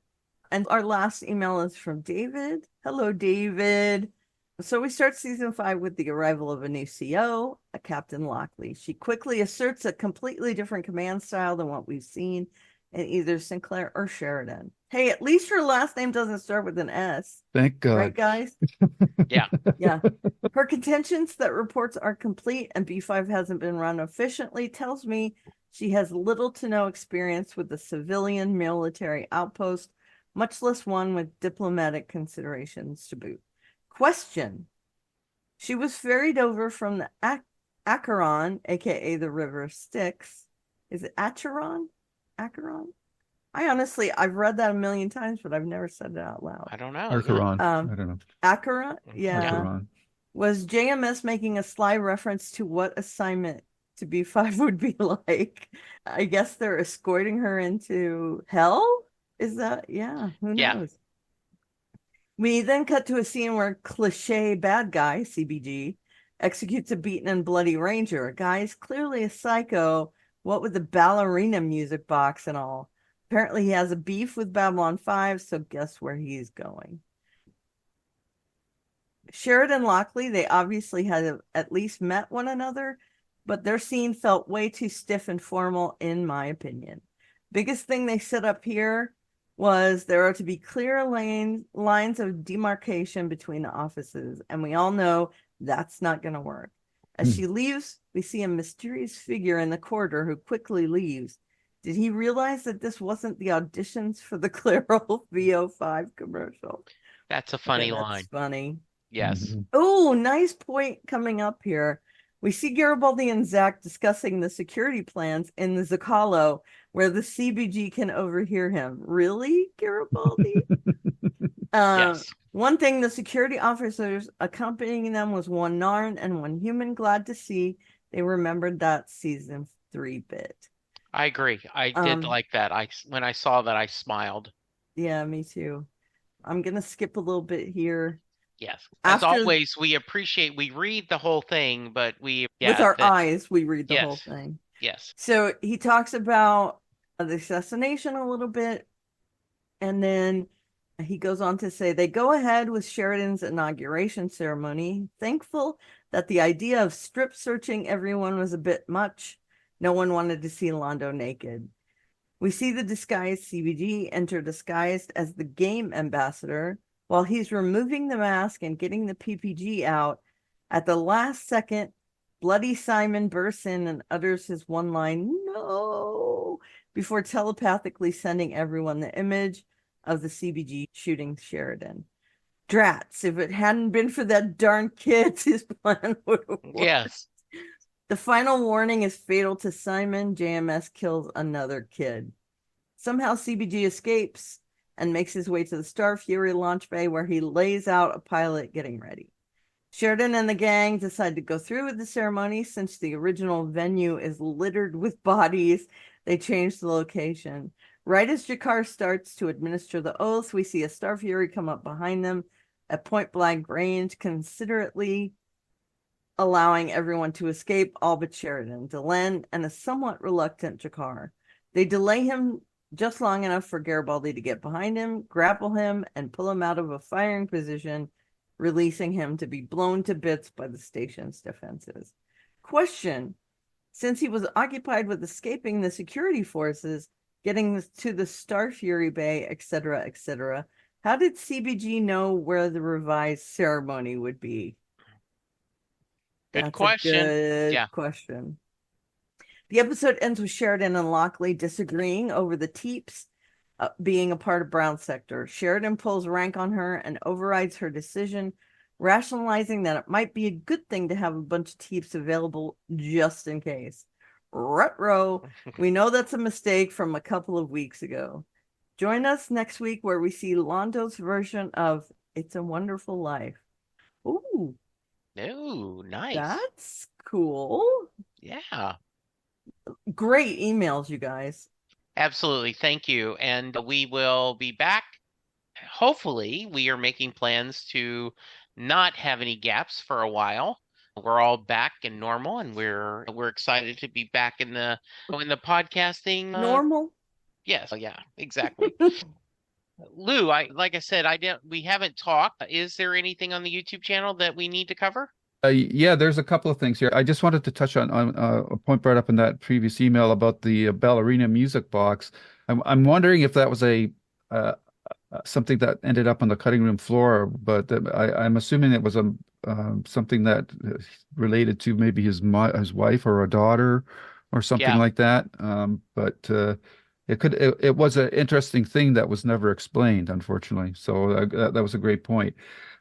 And our last email is from David. Hello, David. So we start season 5 with the arrival of a new CO, a Captain Lockley. She quickly asserts a completely different command style than what we've seen in either Sinclair or Sheridan. Hey, at least her last name doesn't start with an S. Thank Right, God. guys? Yeah. Yeah. Her contentions that reports are complete and B5 hasn't been run efficiently tells me she has little to no experience with the civilian military outpost, much less one with diplomatic considerations to boot. Question. She was ferried over from the Acheron, aka the River Styx. Is it Acheron? Acheron? I've read that a million times, but I've never said it out loud. I don't know. Archeron. I don't know. Acheron? Yeah. Archeron. Was JMS making a sly reference to what assignment to B5 would be like? I guess they're escorting her into hell? Is that, yeah, who Yeah. knows? We then cut to a scene where cliche bad guy, CBG, executes a beaten and bloody ranger. A guy's clearly a psycho, what with the ballerina music box and all. Apparently he has a beef with Babylon 5, so guess where he's going. Sheridan Lockley, they obviously had at least met one another, but their scene felt way too stiff and formal, in my opinion. Biggest thing they set up here was there are to be clear lines of demarcation between the offices, and we all know that's not going to work. As she leaves, we see a mysterious figure in the corridor who quickly leaves. Did he realize that this wasn't the auditions for the Clairol VO5 commercial? That's a funny That's line. funny. Yes. Oh, nice point coming up here. We see Garibaldi and Zach discussing the security plans in the Zocalo, where the CBG can overhear him. Really, Garibaldi? Yes. One thing, the security officers accompanying them was one Narn and one human. Glad to see they remembered that season 3 bit. I agree. I did like that. When I saw that, I smiled. Yeah, me too. I'm going to skip a little bit here. Yes. As After- always, we read the whole thing, but with our eyes, we read the whole thing. Yes. So he talks about the assassination a little bit, and then he goes on to say they go ahead with Sheridan's inauguration ceremony, thankful that the idea of strip searching everyone was a bit much. No one wanted to see Londo naked. We see the disguised CBG enter disguised as the game ambassador. While he's removing the mask and getting the PPG out, at the last second, Bloody Simon bursts in and utters his one line, "No," before telepathically sending everyone the image of the CBG shooting Sheridan. Drats, if it hadn't been for that darn kid, his plan would have worked. Yes. The final warning is fatal to Simon. JMS kills another kid. Somehow CBG escapes and makes his way to the Star Fury launch bay, where he lays out a pilot getting ready. Sheridan and the gang decide to go through with the ceremony. Since the original venue is littered with bodies, they change the location. Right as Jakar starts to administer the oath, we see a Star Fury come up behind them at point blank range, considerately allowing everyone to escape, all but Sheridan, Delenn, and a somewhat reluctant Jakar. They delay him just long enough for Garibaldi to get behind him, grapple him, and pull him out of a firing position, releasing him to be blown to bits by the station's defenses. Question: since he was occupied with escaping the security forces, getting to the Star Fury Bay, etc., how did CBG know where the revised ceremony would be? Good question. Good question. The episode ends with Sheridan and Lockley disagreeing over the Teeps being a part of Brown Sector. Sheridan pulls rank on her and overrides her decision, rationalizing that it might be a good thing to have a bunch of Teeps available just in case. Ruh-roh. We know that's a mistake from a couple of weeks ago. Join us next week where we see Londo's version of It's a Wonderful Life. Ooh. Ooh, nice. That's cool. Yeah. Great emails, you guys. Absolutely. Thank you. And we will be back. Hopefully, we are making plans to not have any gaps for a while. We're all back and normal, and we're excited to be back in the podcasting. Normal? Yes. Yeah, exactly. Lou, like I said, I didn't. We haven't talked. Is there anything on the YouTube channel that we need to cover? Yeah, there's a couple of things here. I just wanted to touch on a point brought up in that previous email about the ballerina music box. I'm wondering if that was a something that ended up on the cutting room floor, but I'm assuming it was a something that related to maybe his wife or a daughter or something Yeah. like that. But it was an interesting thing that was never explained, unfortunately. So that was a great point.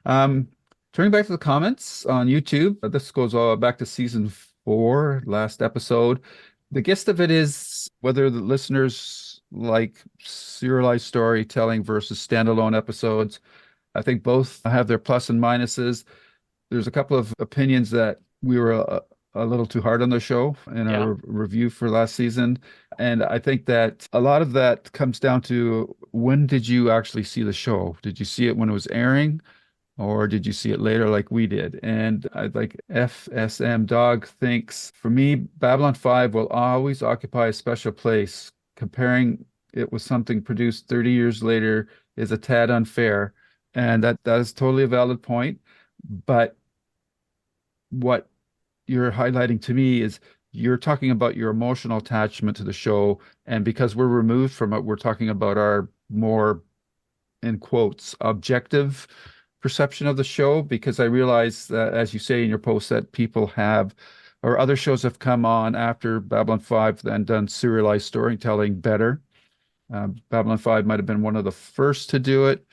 Um, Turning back to the comments on YouTube, this goes back to season 4, last episode. The gist of it is whether the listeners like serialized storytelling versus standalone episodes. I think both have their plus and minuses. There's a couple of opinions that we were a little too hard on the show in Yeah. our review for last season. And I think that a lot of that comes down to when did you actually see the show? Did you see it when it was airing? Or did you see it later like we did? And I like FSM Dog thinks, for me, Babylon 5 will always occupy a special place. Comparing it with something produced 30 years later is a tad unfair. And that is totally a valid point. But what you're highlighting to me is you're talking about your emotional attachment to the show. And because we're removed from it, we're talking about our more, in quotes, objective perception of the show. Because I realize that, as you say in your post, that people have, or other shows have come on after Babylon 5 and done serialized storytelling better. Babylon 5 might have been one of the first to do it.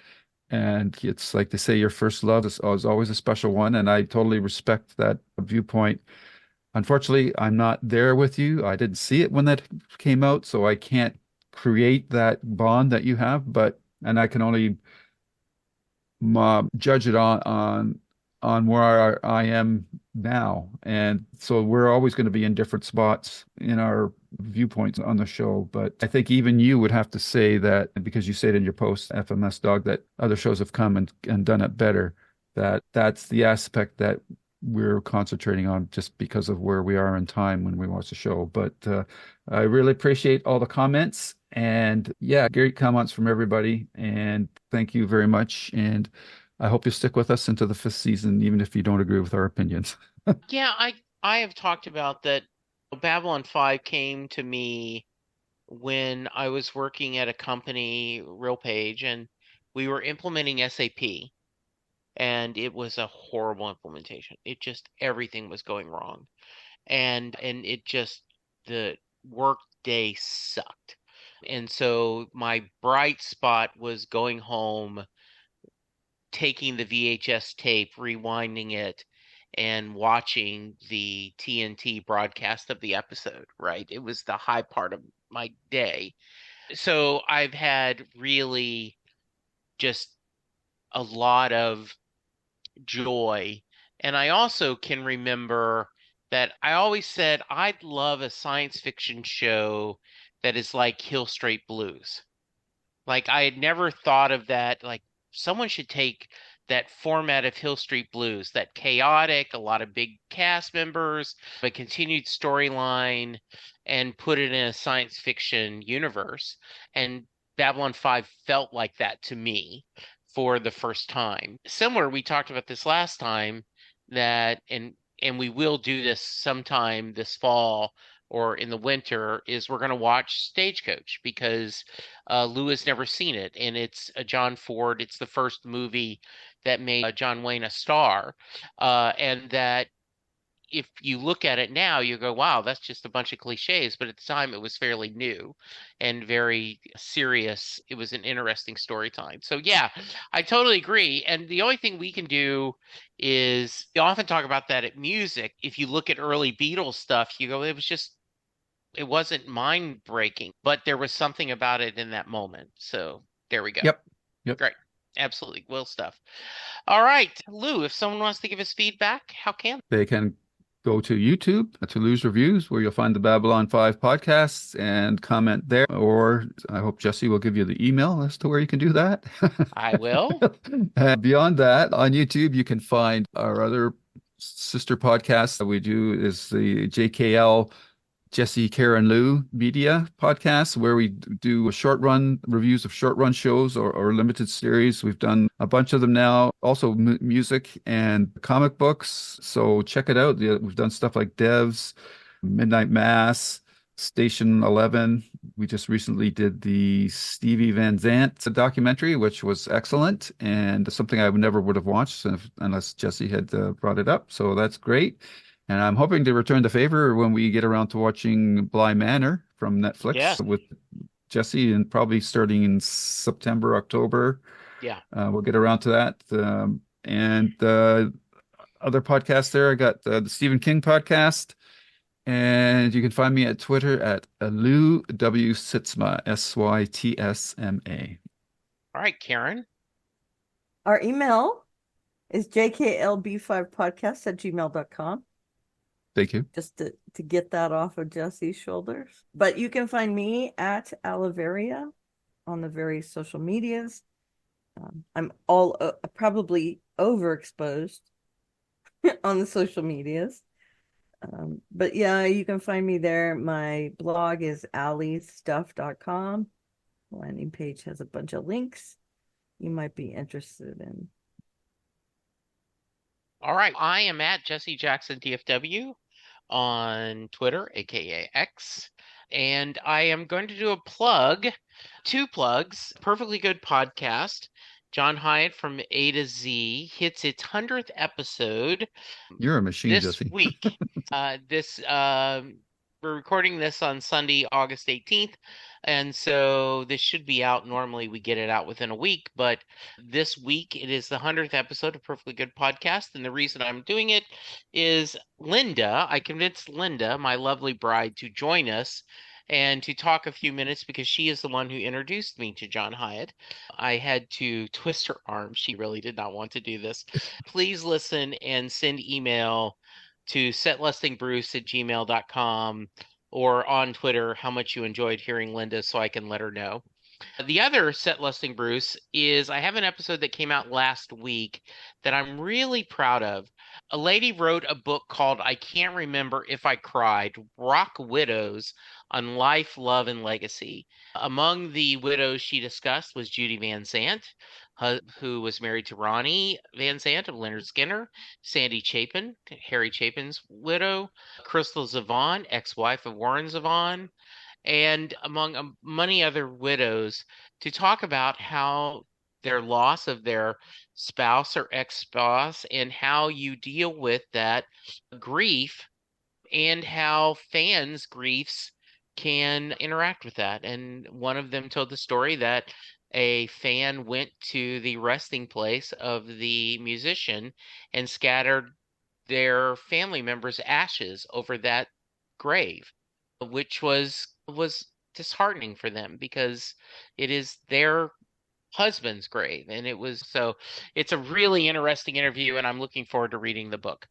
And it's like they say, your first love is always a special one. And I totally respect that viewpoint. Unfortunately, I'm not there with you. I didn't see it when that came out, so I can't create that bond that you have, and I can only judge it on where I am now. And so we're always going to be in different spots in our viewpoints on the show. But I think even you would have to say that, because you say it in your post, FMS Dog, that other shows have come and done it better, that's the aspect that we're concentrating on just because of where we are in time when we watch the show. But I really appreciate all the comments, and yeah, great comments from everybody. And thank you very much. And I hope you stick with us into the 5th season, even if you don't agree with our opinions. Yeah, I have talked about that. Babylon 5 came to me when I was working at a company, RealPage, and we were implementing SAP, and it was a horrible implementation. It just everything was going wrong. And it just the work day sucked. And so my bright spot was going home, taking the VHS tape, rewinding it, and watching the TNT broadcast of the episode, right? It was the high part of my day. So I've had really just a lot of joy. And I also can remember that I always said I'd love a science fiction show that is like Hill Street Blues. Like I had never thought of that. Like someone should take that format of Hill Street Blues, that chaotic, a lot of big cast members, a continued storyline, and put it in a science fiction universe. And Babylon 5 felt like that to me for the first time. Similar, we talked about this last time that and we will do this sometime this fall or in the winter, is we're going to watch Stagecoach because Lou has never seen it, and it's a John Ford. It's the first movie that made John Wayne a star, and that if you look at it now, you go, "Wow, that's just a bunch of cliches." But at the time, it was fairly new and very serious. It was an interesting story time. So yeah, I totally agree. And the only thing we can do is you often talk about that at music. If you look at early Beatles stuff, you go, it wasn't mind breaking, but there was something about it in that moment. So there we go. Yep. Yep. Great. Absolutely. Will stuff. All right. Lou, if someone wants to give us feedback, how can They can go to YouTube to Lou's Reviews, where you'll find the Babylon 5 podcasts and comment there. Or I hope Jesse will give you the email as to where you can do that. I will? Beyond that, on YouTube, you can find our other sister podcast that we do is the JKL Jesse, Karen, Lou Media podcast, where we do a short run reviews of short run shows or limited series. We've done a bunch of them now, also music and comic books. So check it out. We've done stuff like Devs, Midnight Mass, Station 11. We just recently did the Stevie Van Zandt documentary, which was excellent and something I never would have watched unless Jesse had brought it up. So that's great. And I'm hoping to return the favor when we get around to watching Bly Manor from Yeah, Netflix with Jesse, and probably starting in September, October. yeah. We'll get around to that. And other podcasts there, I got the Stephen King podcast. And you can find me at Twitter at Lou W. Sitzma, Sytsma. All right, Karen. Our email is jklb5podcast@gmail.com. Thank you. Just to get that off of Jesse's shoulders. But you can find me at Aliveria on the various social medias. I'm all probably overexposed on the social medias. But yeah, you can find me there. My blog is allystuff.com. Landing page has a bunch of links you might be interested in. All right. I am at Jesse Jackson DFW on Twitter, aka X. And I am going to do a plug, two plugs. Perfectly Good podcast. John Hyatt from A to Z hits its 100th episode You're a machine, this Jesse. week. We're recording this on Sunday, August 18th. And so this should be out. Normally we get it out within a week, but this week it is the 100th episode of Perfectly Good Podcast. And the reason I'm doing it is I convinced Linda, my lovely bride, to join us and to talk a few minutes because she is the one who introduced me to John Hyatt. I had to twist her arm. She really did not want to do this. Please listen and send email to setlustingbruce@gmail.com or on Twitter how much you enjoyed hearing Linda so I can let her know. The other Set Lusting Bruce is I have an episode that came out last week that I'm really proud of. A lady wrote a book called I Can't Remember If I Cried, Rock Widows on Life, Love, and Legacy. Among the widows she discussed was Judy Van Zandt, who was married to Ronnie Van Zandt of Leonard Skinner, Sandy Chapin, Harry Chapin's widow, Crystal Zavon, ex-wife of Warren Zevon, and among many other widows to talk about how their loss of their spouse or ex-spouse and how you deal with that grief and how fans' griefs can interact with that. And one of them told the story that a fan went to the resting place of the musician and scattered their family members' ashes over that grave, which was disheartening for them because it is their husband's grave. And it's a really interesting interview, and I'm looking forward to reading the book.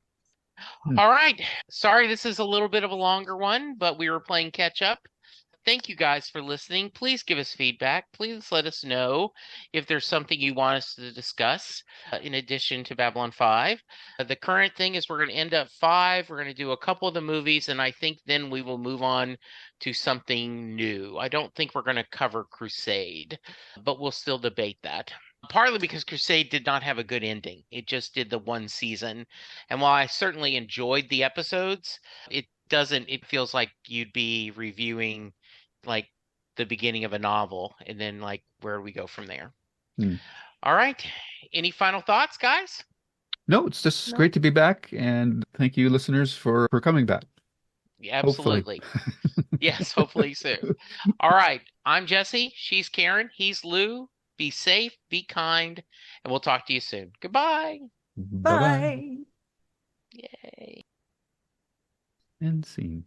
All right. Sorry, this is a little bit of a longer one, but we were playing catch up. Thank you guys for listening. Please give us feedback. Please let us know if there's something you want us to discuss in addition to Babylon 5. The current thing is we're going to end up 5. We're going to do a couple of the movies, and I think then we will move on to something new. I don't think we're going to cover Crusade, but we'll still debate that. Partly because Crusade did not have a good ending. It just did the one season. And while I certainly enjoyed the episodes, it feels like you'd be reviewing like the beginning of a novel and then like where do we go from there. All right, any final thoughts, guys? No, it's just great to be back, and thank you listeners for coming back. Yeah, absolutely. Hopefully. Yes, hopefully soon. All right, I'm Jesse, she's Karen, he's Lou. Be safe, be kind, and we'll talk to you soon. Goodbye. Bye. Yay. End scene.